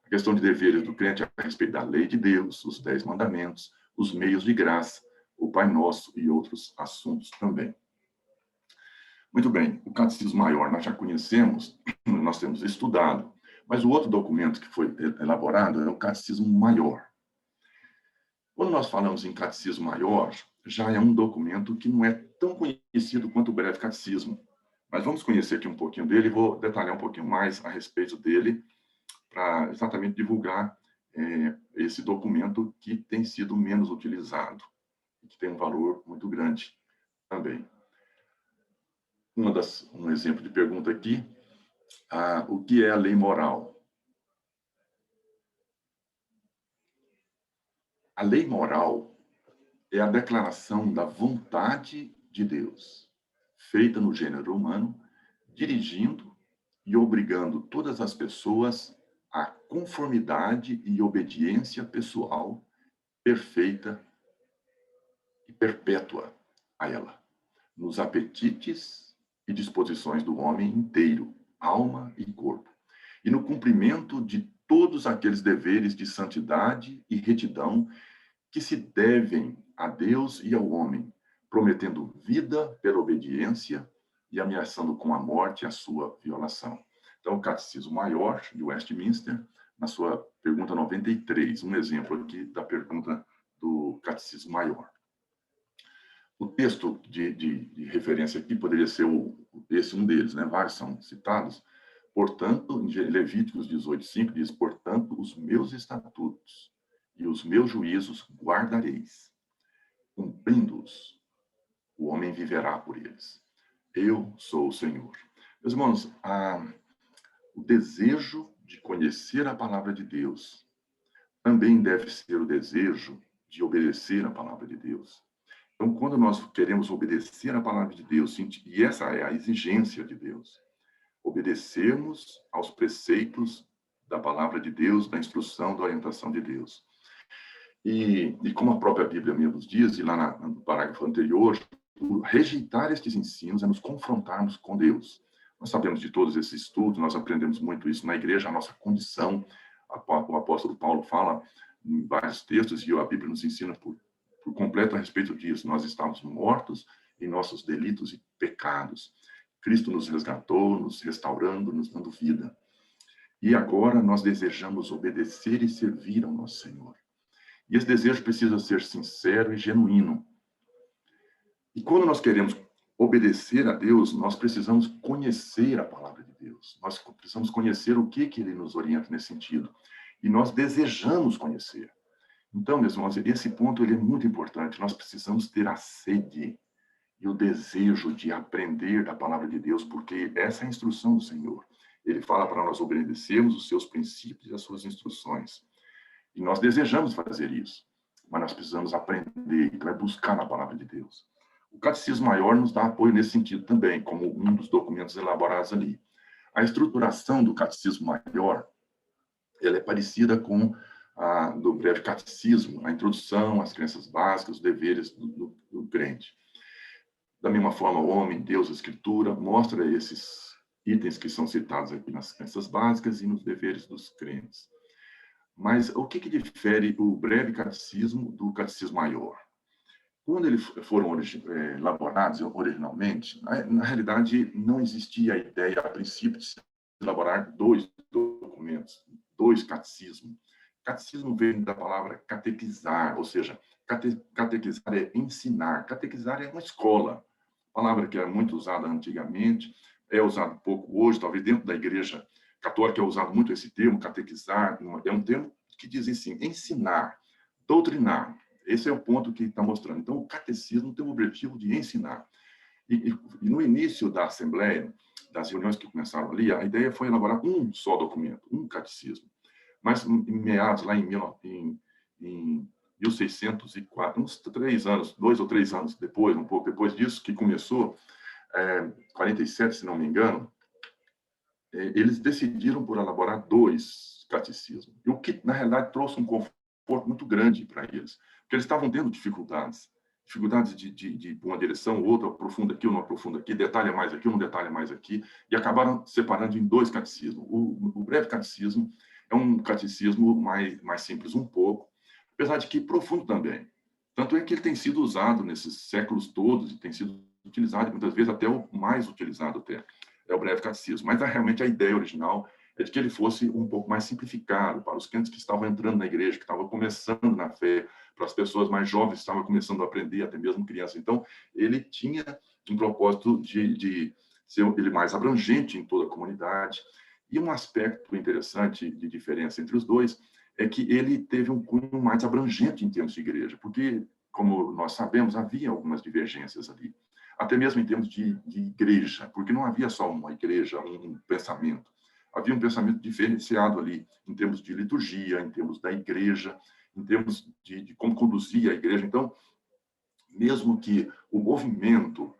Speaker 2: A questão de deveres do crente a respeito da lei de Deus, os 10 mandamentos, os meios de graça, o Pai Nosso e outros assuntos também. Muito bem, o Catecismo Maior nós já conhecemos, nós temos estudado, mas o outro documento que foi elaborado é o Catecismo Maior. Quando nós falamos em Catecismo Maior, já é um documento que não é tão conhecido quanto o Breve Catecismo, mas vamos conhecer aqui um pouquinho dele e vou detalhar um pouquinho mais a respeito dele para exatamente divulgar esse documento que tem sido menos utilizado, que tem um valor muito grande também. Um exemplo de pergunta aqui, o que é a lei moral? A lei moral é a declaração da vontade de Deus, feita no gênero humano, dirigindo e obrigando todas as pessoas à conformidade e obediência pessoal perfeita e perpétua a ela, nos apetites e disposições do homem inteiro, alma e corpo, e no cumprimento de todos aqueles deveres de santidade e retidão que se devem a Deus e ao homem, prometendo vida pela obediência e ameaçando com a morte a sua violação. Então, o Catecismo Maior de Westminster, na sua pergunta 93, um exemplo aqui da pergunta do Catecismo Maior. O texto de referência aqui poderia ser esse um deles, né? Vários são citados. Portanto, em Levíticos 18:5 diz: portanto, os meus estatutos e os meus juízos guardareis, cumprindo-os, o homem viverá por eles. Eu sou o Senhor. Meus irmãos, o desejo de conhecer a palavra de Deus também deve ser o desejo de obedecer a palavra de Deus. Então, quando nós queremos obedecer a palavra de Deus, e essa é a exigência de Deus, obedecermos aos preceitos da palavra de Deus, da instrução, da orientação de Deus. E como a própria Bíblia mesmo nos diz, e lá no parágrafo anterior, rejeitar estes ensinos é nos confrontarmos com Deus. Nós sabemos de todos esses estudos, nós aprendemos muito isso na igreja, a nossa condição. O apóstolo Paulo fala em vários textos, e a Bíblia nos ensina por completo a respeito disso. Nós estávamos mortos em nossos delitos e pecados. Cristo nos resgatou, nos restaurando, nos dando vida. E agora nós desejamos obedecer e servir ao nosso Senhor. E esse desejo precisa ser sincero e genuíno. E quando nós queremos obedecer a Deus, nós precisamos conhecer a palavra de Deus. Nós precisamos conhecer o que Ele nos orienta nesse sentido. E nós desejamos conhecer. Então, meus irmãos, esse ponto ele é muito importante. Nós precisamos ter a sede e o desejo de aprender da palavra de Deus, porque essa é a instrução do Senhor. Ele fala para nós obedecermos os seus princípios e as suas instruções. E nós desejamos fazer isso, mas nós precisamos aprender, então é buscar na palavra de Deus. O Catecismo Maior nos dá apoio nesse sentido também, como um dos documentos elaborados ali. A estruturação do Catecismo Maior, ela é parecida com a do Breve Catecismo, a introdução, as crenças básicas, os deveres do crente. Da mesma forma, o homem, Deus, a Escritura, mostra esses itens que são citados aqui nas crenças básicas e nos deveres dos crentes. Mas o que difere o Breve Catecismo do Catecismo Maior? Quando eles foram elaborados originalmente, na realidade, não existia a ideia, a princípio, de se elaborar dois documentos, dois catecismos. Catecismo vem da palavra catequizar, ou seja, catequizar é ensinar, catequizar é uma escola, palavra que era muito usada antigamente, é usada pouco hoje, talvez dentro da igreja católica é usado muito esse termo, catequizar, é um termo que diz assim, ensinar, doutrinar. Esse é o ponto que está mostrando. Então, o catecismo tem o objetivo de ensinar. E no início da Assembleia, das reuniões que começaram ali, a ideia foi elaborar um só documento, um catecismo. Mas, em meados, lá em 1604, uns 3 anos, 2 ou 3 anos depois, um pouco depois disso, que começou, 47, se não me engano, eles decidiram por elaborar 2 catecismos. E o que, na realidade, trouxe um conforto muito grande para eles, porque eles estavam tendo dificuldades de uma direção, outra aprofunda aqui, ou não aprofunda aqui, detalha mais aqui, ou não detalha mais aqui, e acabaram separando em 2 catecismos. O Breve Catecismo é um catecismo mais simples um pouco, apesar de que profundo também. Tanto é que ele tem sido usado nesses séculos todos, e tem sido utilizado, muitas vezes até o mais utilizado até, é o Breve Catecismo. Mas realmente a ideia original é de que ele fosse um pouco mais simplificado para os crentes que estavam entrando na igreja, que estavam começando na fé, para as pessoas mais jovens que estavam começando a aprender, até mesmo crianças. Então, ele tinha um propósito de ser ele mais abrangente em toda a comunidade. E um aspecto interessante de diferença entre os dois é que ele teve um cunho mais abrangente em termos de igreja, porque, como nós sabemos, havia algumas divergências ali, até mesmo em termos de igreja, porque não havia só uma igreja, um pensamento. Havia um pensamento diferenciado ali, em termos de liturgia, em termos da igreja, em termos de como conduzir a igreja. Então, mesmo que o movimento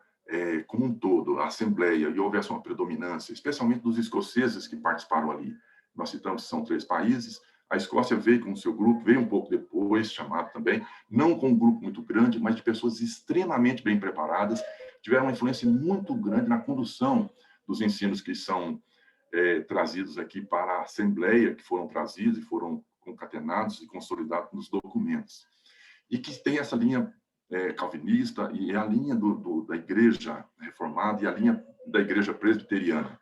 Speaker 2: como um todo, a Assembleia, e houvesse uma predominância, especialmente dos escoceses que participaram ali, nós citamos que são 3 países, a Escócia veio com o seu grupo, veio um pouco depois, chamado também, não com um grupo muito grande, mas de pessoas extremamente bem preparadas, tiveram uma influência muito grande na condução dos ensinos que são trazidos aqui para a Assembleia, que foram trazidos e foram concatenados e consolidados nos documentos. E que tem essa linha calvinista, e é a linha da Igreja Reformada e a linha da Igreja Presbiteriana.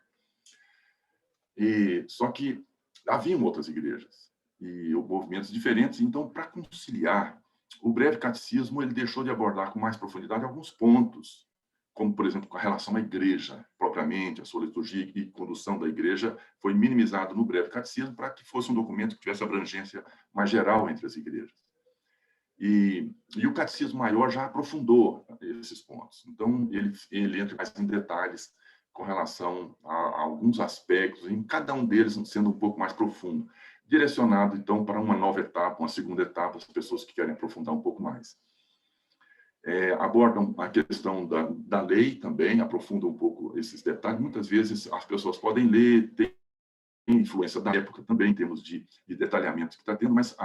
Speaker 2: Só que haviam outras igrejas e movimentos diferentes, então, para conciliar, o breve catecismo ele deixou de abordar com mais profundidade alguns pontos, como, por exemplo, com a relação à igreja, propriamente, a sua liturgia e condução da igreja, foi minimizado no breve catecismo para que fosse um documento que tivesse abrangência mais geral entre as igrejas. E o catecismo maior já aprofundou esses pontos. Então, ele entra mais em detalhes com relação a alguns aspectos, em cada um deles sendo um pouco mais profundo, direcionado, então, para uma nova etapa, uma segunda etapa, as pessoas que querem aprofundar um pouco mais. Abordam a questão da lei também, aprofundam um pouco esses detalhes. Muitas vezes as pessoas podem ler, tem influência da época também, em termos de detalhamento que está tendo, mas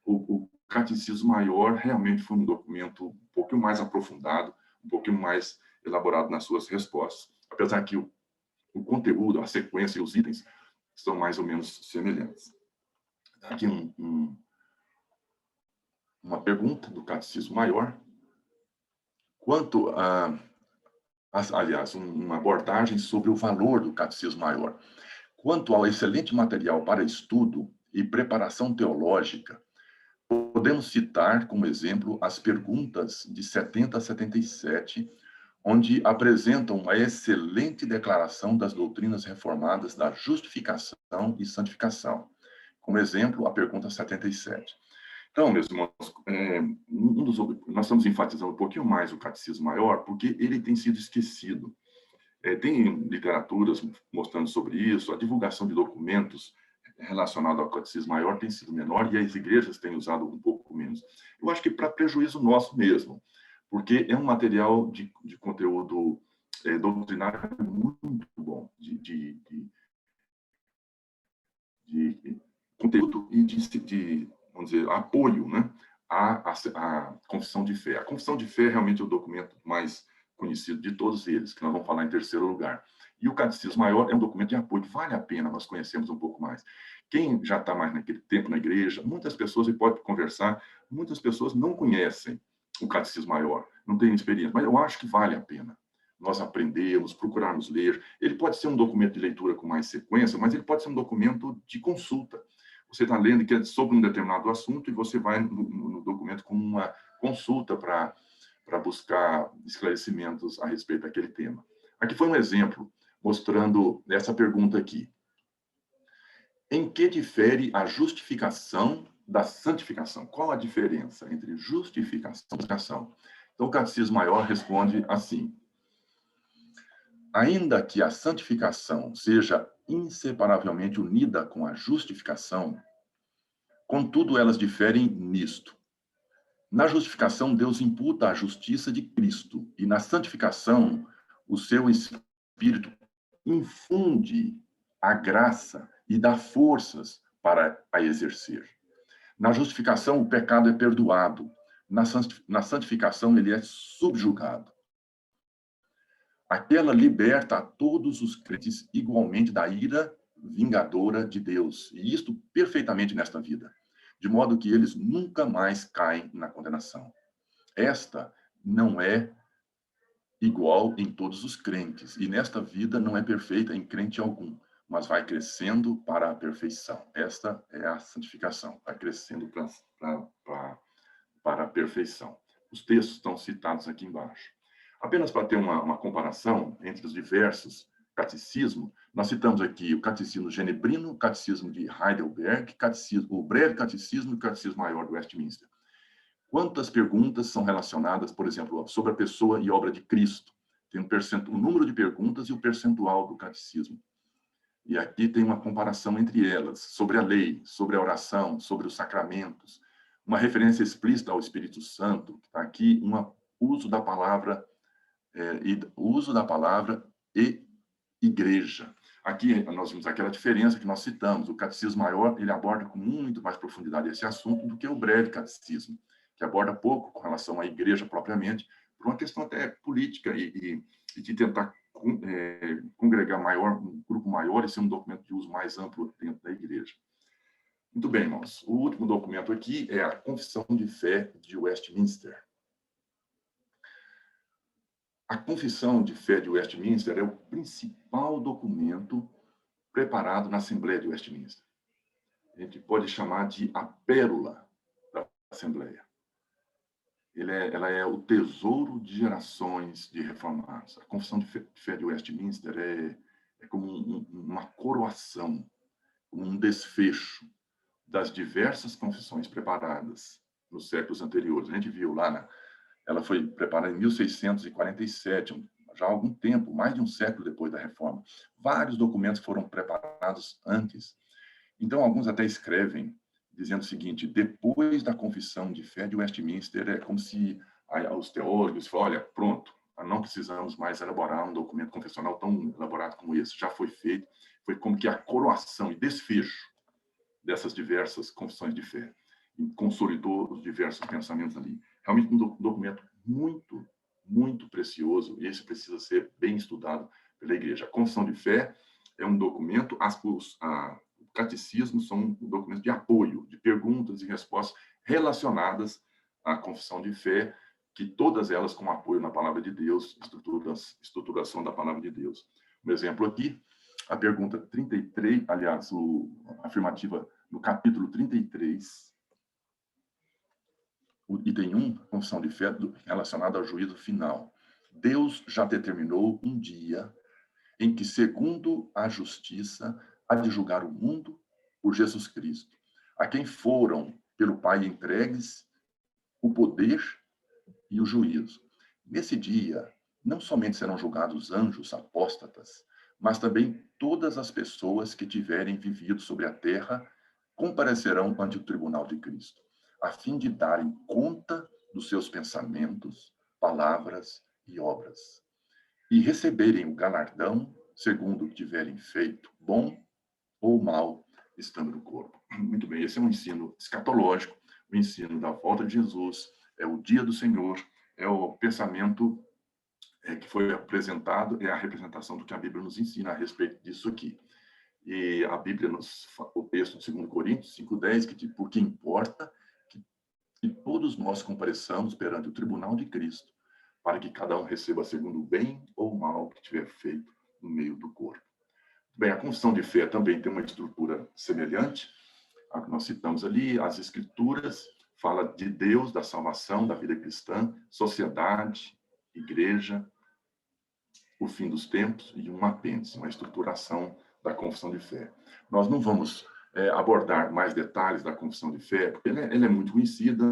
Speaker 2: o Catecismo Maior realmente foi um documento um pouquinho mais aprofundado, um pouquinho mais elaborado nas suas respostas, apesar que o conteúdo, a sequência e os itens são mais ou menos semelhantes. Aqui uma pergunta do Catecismo Maior. Quanto aliás, uma abordagem sobre o valor do Catecismo Maior. Quanto ao excelente material para estudo e preparação teológica, podemos citar como exemplo as perguntas de 70 a 77, onde apresentam uma excelente declaração das doutrinas reformadas da justificação e santificação. Como exemplo, a pergunta 77. Então, meus irmãos, nós estamos enfatizando um pouquinho mais o Catecismo Maior, porque ele tem sido esquecido. Tem literaturas mostrando sobre isso, a divulgação de documentos relacionados ao Catecismo Maior tem sido menor e as igrejas têm usado um pouco menos. Eu acho que para prejuízo nosso mesmo, porque é um material de conteúdo doutrinário muito bom, de conteúdo e de vamos dizer, apoio, né, à confissão de fé. A confissão de fé é realmente o documento mais conhecido de todos eles, que nós vamos falar em terceiro lugar. E o Catecismo Maior é um documento de apoio, vale a pena nós conhecermos um pouco mais. Quem já está mais naquele tempo na igreja, muitas pessoas, e pode conversar, muitas pessoas não conhecem o Catecismo Maior, não têm experiência, mas eu acho que vale a pena nós aprendermos, procurarmos ler. Ele pode ser um documento de leitura com mais sequência, mas ele pode ser um documento de consulta. Você está lendo que é sobre um determinado assunto e você vai no documento como uma consulta para buscar esclarecimentos a respeito daquele tema. Aqui foi um exemplo mostrando essa pergunta aqui. Em que difere a justificação da santificação? Qual a diferença entre justificação e santificação? Então, o Catecismo Maior responde assim: ainda que a santificação seja inseparavelmente unida com a justificação, contudo, elas diferem nisto. Na justificação, Deus imputa a justiça de Cristo, e na santificação, o seu Espírito infunde a graça e dá forças para a exercer. Na justificação, o pecado é perdoado. Na santificação, ele é subjugado. Aquela liberta a todos os crentes igualmente da ira vingadora de Deus, e isto perfeitamente nesta vida, de modo que eles nunca mais caem na condenação. Esta não é igual em todos os crentes, e nesta vida não é perfeita em crente algum, mas vai crescendo para a perfeição. Esta é a santificação, vai crescendo para a perfeição. Os textos estão citados aqui embaixo. Apenas para ter uma comparação entre os diversos catecismos, nós citamos aqui o Catecismo Genebrino, o Catecismo de Heidelberg, o Breve Catecismo e o Catecismo Maior do Westminster. Quantas perguntas são relacionadas, por exemplo, sobre a pessoa e obra de Cristo? Tem o número de perguntas e o percentual do catecismo. E aqui tem uma comparação entre elas, sobre a lei, sobre a oração, sobre os sacramentos, uma referência explícita ao Espírito Santo, que está aqui, uso da palavra e igreja. Aqui nós vimos aquela diferença que nós citamos. O Catecismo Maior, ele aborda com muito mais profundidade esse assunto do que o Breve Catecismo, que aborda pouco com relação à igreja propriamente, por uma questão até política e de tentar congregar um grupo maior e ser um documento de uso mais amplo dentro da igreja. Muito bem, irmãos. O último documento aqui é a Confissão de Fé de Westminster. A Confissão de Fé de Westminster é o principal documento preparado na Assembleia de Westminster. A gente pode chamar de a pérola da Assembleia. Ela é o tesouro de gerações de reformados. A Confissão de Fé de Westminster é como uma coroação, um desfecho das diversas confissões preparadas nos séculos anteriores. A gente viu lá, ela foi preparada em 1647, já há algum tempo, mais de um século depois da Reforma. Vários documentos foram preparados antes. Então, alguns até escrevem dizendo o seguinte: depois da Confissão de Fé de Westminster, é como se os teólogos falam, olha, pronto, não precisamos mais elaborar um documento confessional tão elaborado como esse, já foi feito, foi como que a coroação e desfecho dessas diversas confissões de fé, e consolidou os diversos pensamentos ali. Realmente um documento muito, muito precioso, e esse precisa ser bem estudado pela igreja. A Confissão de Fé é um documento, o catecismo são documentos de apoio, de perguntas e respostas relacionadas à confissão de fé, que todas elas com apoio na palavra de Deus, estruturação da palavra de Deus. Um exemplo aqui, a pergunta 33, aliás, a afirmativa no capítulo 33, o item 1, confissão de fé relacionada ao juízo final. Deus já determinou um dia em que, segundo a justiça, há de julgar o mundo por Jesus Cristo, a quem foram pelo Pai entregues o poder e o juízo. Nesse dia, não somente serão julgados anjos apóstatas, mas também todas as pessoas que tiverem vivido sobre a terra comparecerão ante o tribunal de Cristo, a fim de darem conta dos seus pensamentos, palavras e obras, e receberem o galardão segundo o que tiverem feito, bom ou mal, estando no corpo. Muito bem, esse é um ensino escatológico, o ensino da volta de Jesus, é o dia do Senhor, é o pensamento que foi apresentado, é a representação do que a Bíblia nos ensina a respeito disso aqui. E a Bíblia, o texto de 2 Coríntios 5:10, que porque importa que todos nós compareçamos perante o tribunal de Cristo, para que cada um receba segundo o bem ou o mal que tiver feito no meio do corpo. Bem, a confissão de fé também tem uma estrutura semelhante à que nós citamos ali. As Escrituras fala de Deus, da salvação, da vida cristã, sociedade, igreja, o fim dos tempos e um apêndice, uma estruturação da confissão de fé. Nós não vamos abordar mais detalhes da confissão de fé, porque ela é muito conhecida,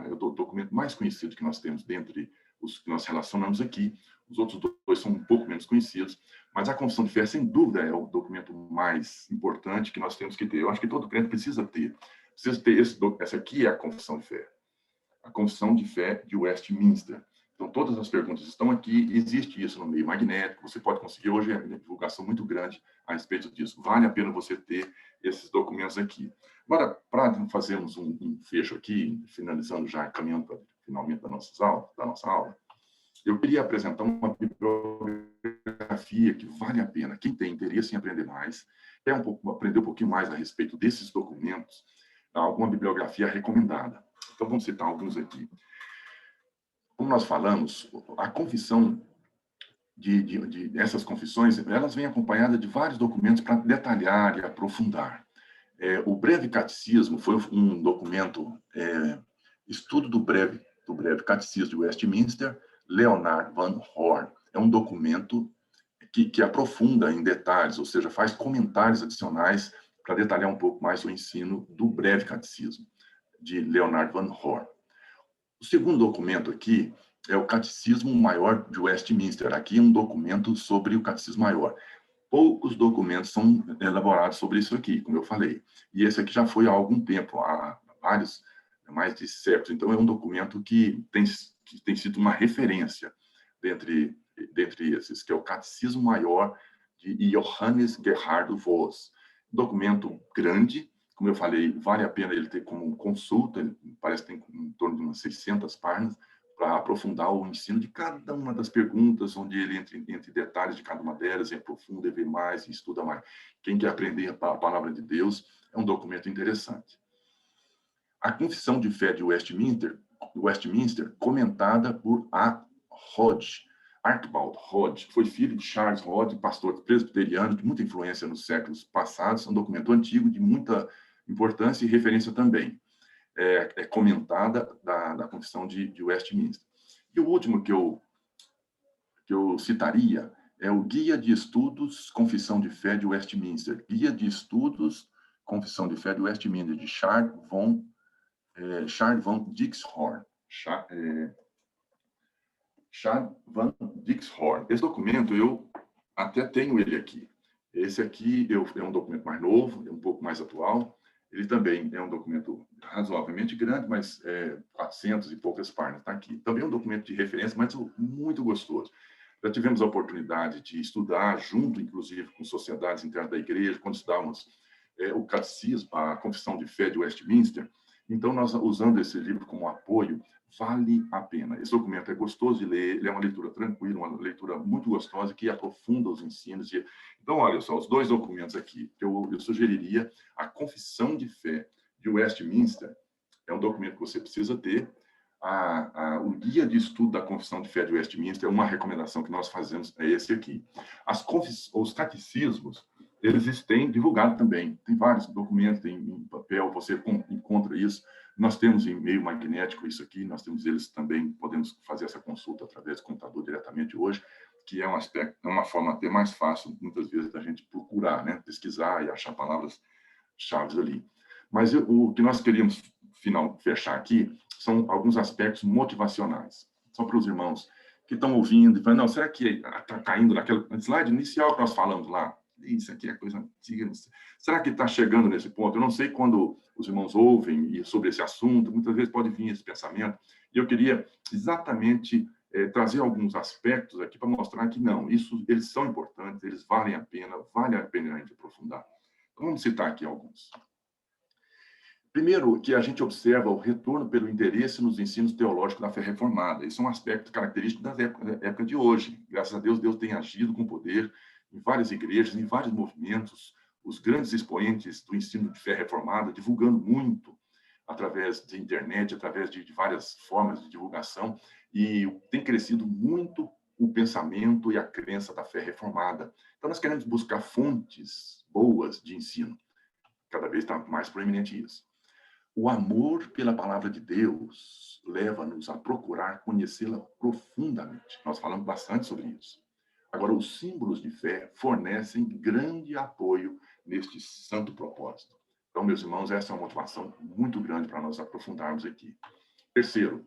Speaker 2: é o documento mais conhecido que nós temos dentre os que nós relacionamos aqui. Os outros dois são um pouco menos conhecidos, mas a confissão de fé, sem dúvida, é o documento mais importante que nós temos que ter. Eu acho que todo crente precisa ter. Precisa ter essa aqui é a confissão de fé. A confissão de fé de Westminster. Então, todas as perguntas estão aqui, existe isso no meio magnético, você pode conseguir, hoje é uma divulgação muito grande a respeito disso. Vale a pena você ter esses documentos aqui. Agora, para fazermos um fecho aqui, finalizando já, caminhando para finalmente da nossa aula, eu queria apresentar uma bibliografia que vale a pena. Quem tem interesse em aprender mais, quer aprender um pouquinho mais a respeito desses documentos, alguma bibliografia recomendada. Então, vamos citar alguns aqui. Como nós falamos, a confissão essas confissões, elas vêm acompanhadas de vários documentos para detalhar e aprofundar. O Breve Catecismo foi um documento, estudo do breve Catecismo de Westminster, Leonard Van Horn. É um documento que aprofunda em detalhes, ou seja, faz comentários adicionais para detalhar um pouco mais o ensino do Breve Catecismo, de Leonard Van Horn. O segundo documento aqui é o Catecismo Maior de Westminster. Aqui é um documento sobre o Catecismo Maior. Poucos documentos são elaborados sobre isso aqui, como eu falei. E esse aqui já foi há algum tempo, há mais de séculos. Então, é um documento que tem sido uma referência dentre esses, que é o Catecismo Maior de Johannes Gerhard Voss. Documento grande, como eu falei, vale a pena ele ter como consulta, ele parece que tem em torno de umas 600 páginas, para aprofundar o ensino de cada uma das perguntas, onde ele entra entre detalhes de cada uma delas, e aprofunda, e vê mais, e estuda mais. Quem quer aprender a palavra de Deus, é um documento interessante. A Confissão de Fé de Westminster comentada por A. Hodge. Archibald Hodge foi filho de Charles Hodge, pastor presbiteriano de muita influência nos séculos passados, um documento antigo de muita importância e referência também, comentada da Confissão de Westminster. E o último que eu citaria é o Guia de Estudos Confissão de Fé de Westminster. Guia de Estudos Confissão de Fé de Westminster, de Charles von Dixhorn. Charles van Dixhorn. Esse documento, eu até tenho ele aqui. Esse aqui é um documento mais novo, é um pouco mais atual. Ele também é um documento razoavelmente grande, mas 400 e poucas páginas, está aqui. Também é um documento de referência, mas muito gostoso. Já tivemos a oportunidade de estudar junto, inclusive, com sociedades internas da igreja, quando estudávamos o catecismo, a Confissão de Fé de Westminster. Então, nós usando esse livro como apoio, vale a pena. Esse documento é gostoso de ler, ele é uma leitura tranquila, uma leitura muito gostosa, que aprofunda os ensinos. Então, olha só, os dois documentos aqui, que eu sugeriria, a Confissão de Fé de Westminster, é um documento que você precisa ter. O Guia de Estudo da Confissão de Fé de Westminster, uma recomendação que nós fazemos é esse aqui. Os catecismos, eles têm divulgado também. Tem vários documentos, tem em papel, você encontra isso. Nós temos em meio magnético isso aqui, nós temos eles também, podemos fazer essa consulta através do computador diretamente hoje, que é uma forma até mais fácil, muitas vezes, da gente procurar, né? Pesquisar e achar palavras-chave ali. Mas o que nós queríamos fechar aqui são alguns aspectos motivacionais. São para os irmãos que estão ouvindo e falam, não, será que está caindo naquele slide inicial que nós falamos lá? Isso aqui é coisa antiga. Será que está chegando nesse ponto? Eu não sei quando os irmãos ouvem sobre esse assunto, muitas vezes pode vir esse pensamento, e eu queria exatamente trazer alguns aspectos aqui para mostrar que não, eles são importantes, eles valem a pena, vale a pena a gente aprofundar. Então, vamos citar aqui alguns. Primeiro, que a gente observa o retorno pelo interesse nos ensinos teológicos da fé reformada. Isso é um aspecto característico da época de hoje. Graças a Deus, Deus tem agido com poder em várias igrejas, em vários movimentos, os grandes expoentes do ensino de fé reformada, divulgando muito através de internet, através de várias formas de divulgação, e tem crescido muito o pensamento e a crença da fé reformada. Então, nós queremos buscar fontes boas de ensino. Cada vez está mais proeminente isso. O amor pela palavra de Deus leva-nos a procurar conhecê-la profundamente. Nós falamos bastante sobre isso. Agora, os símbolos de fé fornecem grande apoio neste santo propósito. Então, meus irmãos, essa é uma motivação muito grande para nós aprofundarmos aqui. Terceiro,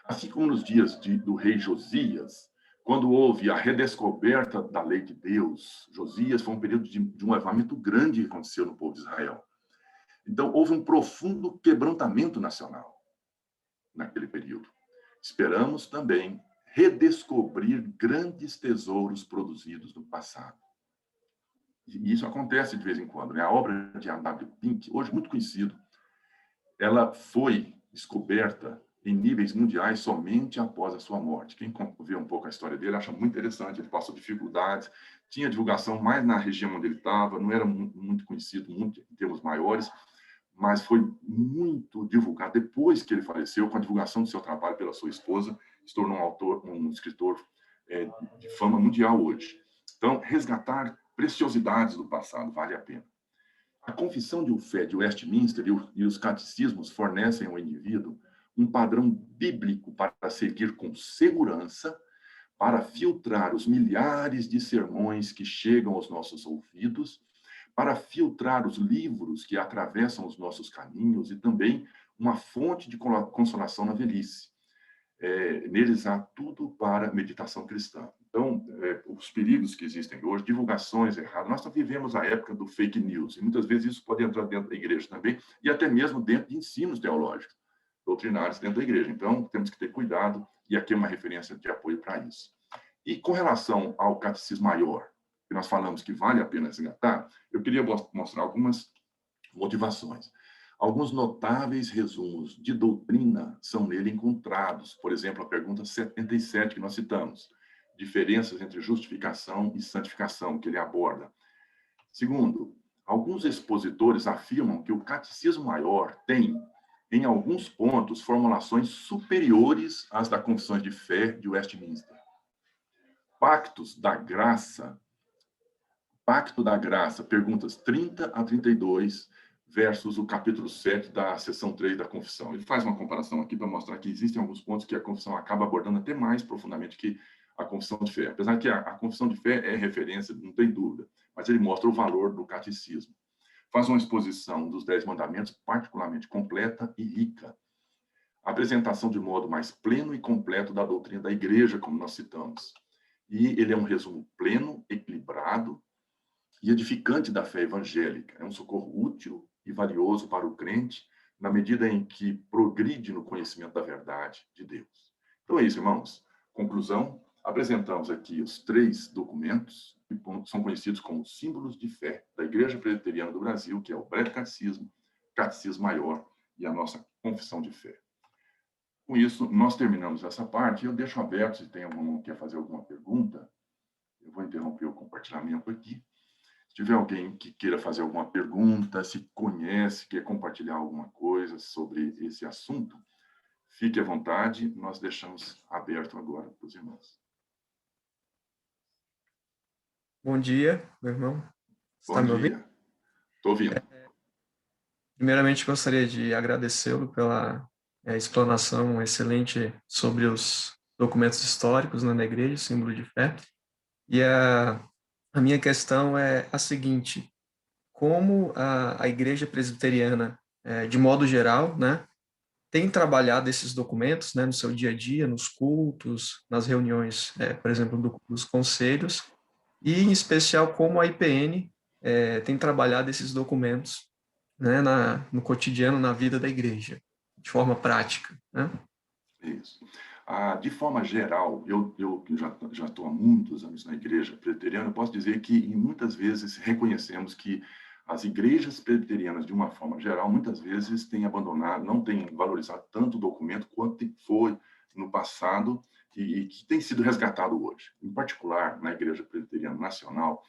Speaker 2: assim como nos dias do rei Josias, quando houve a redescoberta da lei de Deus, Josias foi um período de um avivamento grande que aconteceu no povo de Israel. Então, houve um profundo quebrantamento nacional naquele período. Esperamos também redescobrir grandes tesouros produzidos no passado. E isso acontece de vez em quando. Né? A obra de A.W. Pink, hoje muito conhecido, ela foi descoberta em níveis mundiais somente após a sua morte. Quem vê um pouco a história dele acha muito interessante. Ele passou dificuldades, tinha divulgação mais na região onde ele estava, não era muito conhecido muito em termos maiores, mas foi muito divulgado depois que ele faleceu, com a divulgação do seu trabalho pela sua esposa, se tornou um escritor de fama mundial hoje. Então, resgatar preciosidades do passado vale a pena. A Confissão de Fé de Westminster e os catecismos fornecem ao indivíduo um padrão bíblico para seguir com segurança, para filtrar os milhares de sermões que chegam aos nossos ouvidos, para filtrar os livros que atravessam os nossos caminhos e também uma fonte de consolação na velhice. Neles há tudo para meditação cristã. Então, os perigos que existem hoje, divulgações erradas, nós vivemos a época do fake news, e muitas vezes isso pode entrar dentro da igreja também, e até mesmo dentro de ensinos teológicos, doutrinários dentro da igreja. Então, temos que ter cuidado, e aqui é uma referência de apoio para isso. E com relação ao catecismo maior, que nós falamos que vale a pena resgatar, eu queria mostrar algumas motivações. Alguns notáveis resumos de doutrina são nele encontrados. Por exemplo, a pergunta 77 que nós citamos, diferenças entre justificação e santificação, que ele aborda. Segundo, alguns expositores afirmam que o catecismo maior tem, em alguns pontos, formulações superiores às da Confissão de Fé de Westminster. Pactos da Graça, Pacto da Graça, perguntas 30 a 32, versus o capítulo 7 da seção 3 da Confissão. Ele faz uma comparação aqui para mostrar que existem alguns pontos que a Confissão acaba abordando até mais profundamente que a Confissão de Fé. Apesar que a Confissão de Fé é referência, não tem dúvida, mas ele mostra o valor do catecismo. Faz uma exposição dos 10 mandamentos particularmente completa e rica. A apresentação de modo mais pleno e completo da doutrina da Igreja, como nós citamos. E ele é um resumo pleno, equilibrado e edificante da fé evangélica. É um socorro útil e valioso para o crente, na medida em que progride no conhecimento da verdade de Deus. Então é isso, irmãos. Conclusão, apresentamos aqui os 3 documentos que são conhecidos como símbolos de fé da Igreja Presbiteriana do Brasil, que é o Breve Catecismo, Catecismo Maior e a nossa Confissão de Fé. Com isso, nós terminamos essa parte. Eu deixo aberto, se tem algum que quer fazer alguma pergunta, eu vou interromper o compartilhamento aqui. Se tiver alguém que queira fazer alguma pergunta, se conhece, quer compartilhar alguma coisa sobre esse assunto, fique à vontade, nós deixamos aberto agora para os irmãos.
Speaker 3: Bom dia, meu irmão.
Speaker 2: Bom dia. Estou ouvindo.
Speaker 3: Primeiramente, gostaria de agradecê-lo pela explanação excelente sobre os documentos históricos, né, da igreja, símbolo de fé. E a minha questão é a seguinte: como a igreja presbiteriana, de modo geral, né, tem trabalhado esses documentos, né, no seu dia a dia, nos cultos, nas reuniões, por exemplo, dos conselhos, e em especial como a IPN tem trabalhado esses documentos, né, no cotidiano, na vida da igreja, de forma prática, né?
Speaker 2: Isso. De forma geral, eu já estou há muitos anos na igreja presbiteriana, eu posso dizer que muitas vezes reconhecemos que as igrejas presbiterianas, de uma forma geral, muitas vezes têm abandonado, não têm valorizado tanto o documento quanto foi no passado e que tem sido resgatado hoje. Em particular, na Igreja Presbiteriana Nacional,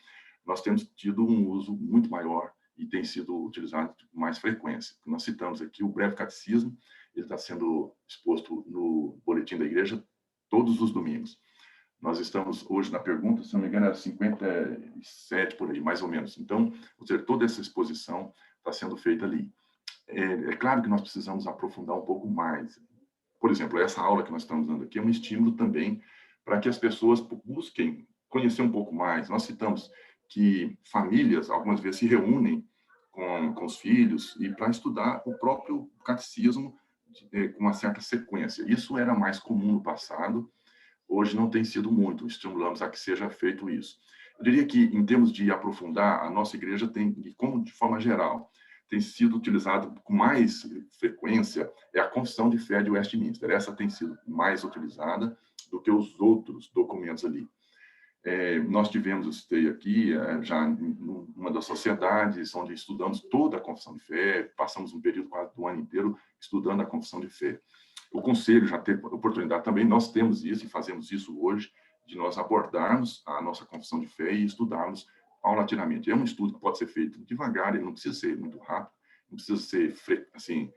Speaker 2: nós temos tido um uso muito maior e tem sido utilizado com mais frequência. Nós citamos aqui o Breve Catecismo, ele está sendo exposto no boletim da igreja todos os domingos. Nós estamos hoje na pergunta, se não me engano, é 57 por aí, mais ou menos. Então, toda essa exposição está sendo feita ali. É claro que nós precisamos aprofundar um pouco mais. Por exemplo, essa aula que nós estamos dando aqui é um estímulo também para que as pessoas busquem conhecer um pouco mais. Nós citamos que famílias, algumas vezes, se reúnem com os filhos e para estudar o próprio catecismo com uma certa sequência. Isso era mais comum no passado, hoje não tem sido muito. Estimulamos a que seja feito isso. Eu diria que, em termos de aprofundar, a nossa igreja tem, como de forma geral, tem sido utilizado com mais frequência é a Confissão de Fé de Westminster. Essa tem sido mais utilizada do que os outros documentos ali. Nós tivemos, eu citei aqui, já em uma das sociedades onde estudamos toda a Confissão de Fé, passamos um período quase do ano inteiro estudando a Confissão de Fé. O Conselho já teve oportunidade também, nós temos isso e fazemos isso hoje, de nós abordarmos a nossa Confissão de Fé e estudarmos paulatinamente. É um estudo que pode ser feito devagar, ele não precisa ser muito rápido, não precisa ser assim,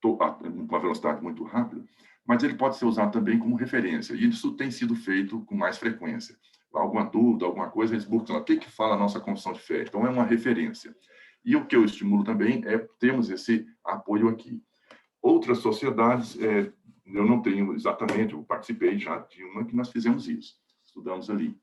Speaker 2: com uma velocidade muito rápida, mas ele pode ser usado também como referência, e isso tem sido feito com mais frequência. Alguma dúvida, alguma coisa, eles buscam o que fala a nossa Confissão de Fé. Então, é uma referência. E o que eu estimulo também é termos esse apoio aqui. Outras sociedades, eu não tenho exatamente, eu participei já de uma que nós fizemos isso, estudamos ali.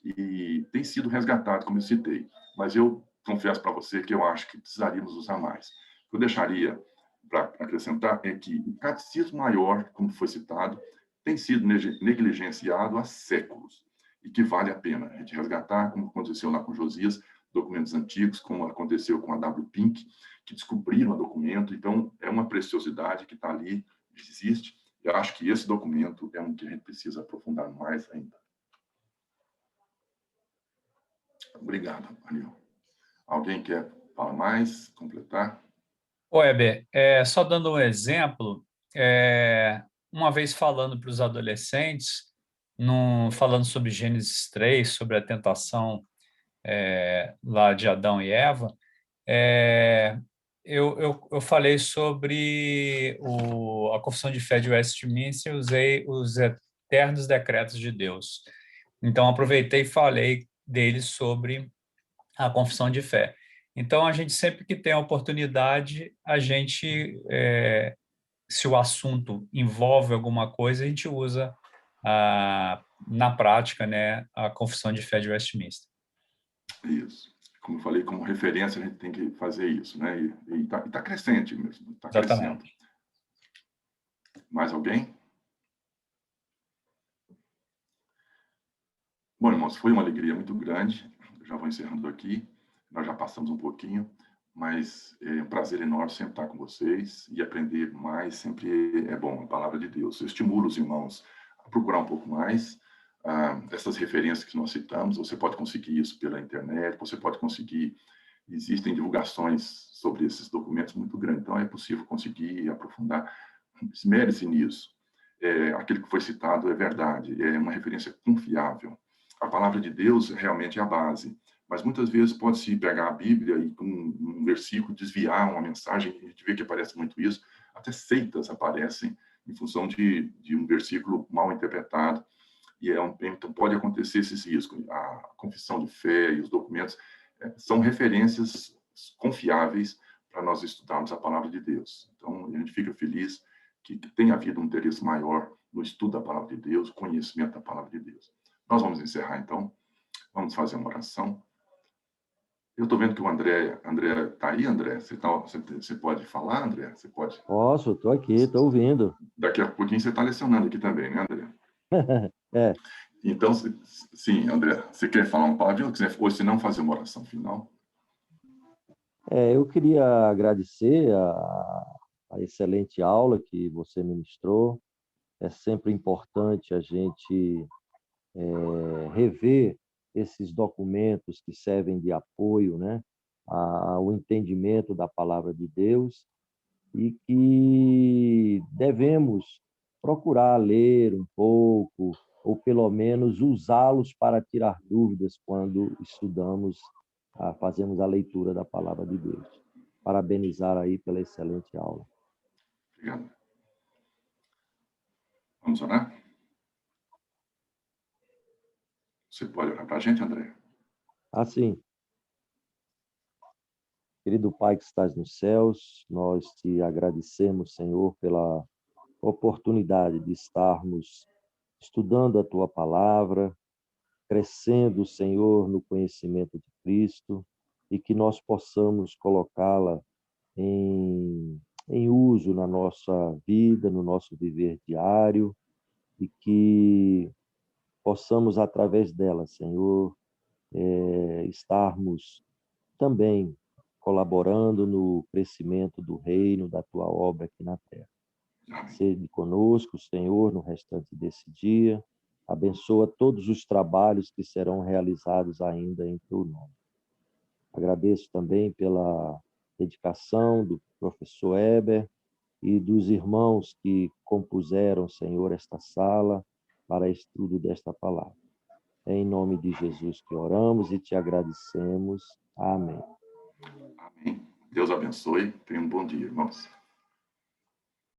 Speaker 2: E tem sido resgatado, como eu citei, mas eu confesso para você que eu acho que precisaríamos usar mais. Eu deixaria para acrescentar é que o catecismo maior, como foi citado, tem sido negligenciado há séculos e que vale a pena a gente resgatar, como aconteceu lá com Josias, documentos antigos, como aconteceu com a W. Pink, que descobriram o documento. Então, é uma preciosidade que está ali, existe. Eu acho que esse documento é um que a gente precisa aprofundar mais ainda. Obrigado, Ariel. Alguém quer falar mais, completar?
Speaker 1: Weber, só dando um exemplo, uma vez falando para os adolescentes, falando sobre Gênesis 3, sobre a tentação lá de Adão e Eva, eu falei sobre a Confissão de Fé de Westminster, usei os eternos decretos de Deus. Então, aproveitei e falei deles sobre a confissão de fé. Então, a gente sempre que tem a oportunidade, a gente, se o assunto envolve alguma coisa, a gente usa na prática, né, a confissão de fé de Westminster.
Speaker 2: Isso. Como eu falei, como referência, a gente tem que fazer isso, né? E tá crescente mesmo, está crescendo.
Speaker 1: Exatamente.
Speaker 2: Mais alguém? Bom, irmãos, foi uma alegria muito grande. Eu já vou encerrando aqui. Nós já passamos um pouquinho, mas é um prazer enorme sempre estar com vocês e aprender mais. Sempre é bom a palavra de Deus. Eu estimulo os irmãos a procurar um pouco mais essas referências que nós citamos. Você pode conseguir isso pela internet, você pode conseguir. Existem divulgações sobre esses documentos muito grandes, então é possível conseguir aprofundar. Esmere-se nisso. Aquilo que foi citado é verdade, é uma referência confiável. A palavra de Deus realmente é a base, mas muitas vezes pode-se pegar a Bíblia e com um versículo desviar uma mensagem, a gente vê que aparece muito isso, até seitas aparecem em função de um versículo mal interpretado, e então pode acontecer esses riscos. A confissão de fé e os documentos são referências confiáveis para nós estudarmos a palavra de Deus. Então, a gente fica feliz que tenha havido um interesse maior no estudo da palavra de Deus, conhecimento da palavra de Deus. Nós vamos encerrar, então. Vamos fazer uma oração. Eu estou vendo que o André está aí, André? Você pode falar, André? Você pode?
Speaker 4: Posso, estou aqui, estou ouvindo.
Speaker 2: Daqui a pouquinho você está lecionando aqui também, né, André?
Speaker 4: É.
Speaker 2: Então, sim, André, você quer falar uma palavra? Ou se não, fazer uma oração final?
Speaker 4: Eu queria agradecer a excelente aula que você ministrou. É sempre importante a gente rever esses documentos que servem de apoio, né, ao entendimento da palavra de Deus, e que devemos procurar ler um pouco, ou pelo menos usá-los para tirar dúvidas quando estudamos, fazemos a leitura da palavra de Deus. Parabenizar aí pela excelente aula.
Speaker 2: Obrigado. Vamos orar? Você pode orar para a gente, André?
Speaker 4: Assim, querido Pai que estás nos céus, nós te agradecemos, Senhor, pela oportunidade de estarmos estudando a tua palavra, crescendo, Senhor, no conhecimento de Cristo, e que nós possamos colocá-la em uso na nossa vida, no nosso viver diário, e que possamos, através dela, Senhor, estarmos também colaborando no crescimento do reino, da tua obra aqui na terra. Sede conosco, Senhor, no restante desse dia. Abençoa todos os trabalhos que serão realizados ainda em teu nome. Agradeço também pela dedicação do professor Eber e dos irmãos que compuseram, Senhor, esta sala para estudo desta palavra. É em nome de Jesus que oramos e te agradecemos. Amém.
Speaker 2: Amém. Deus abençoe. Tenha um bom dia, irmãos.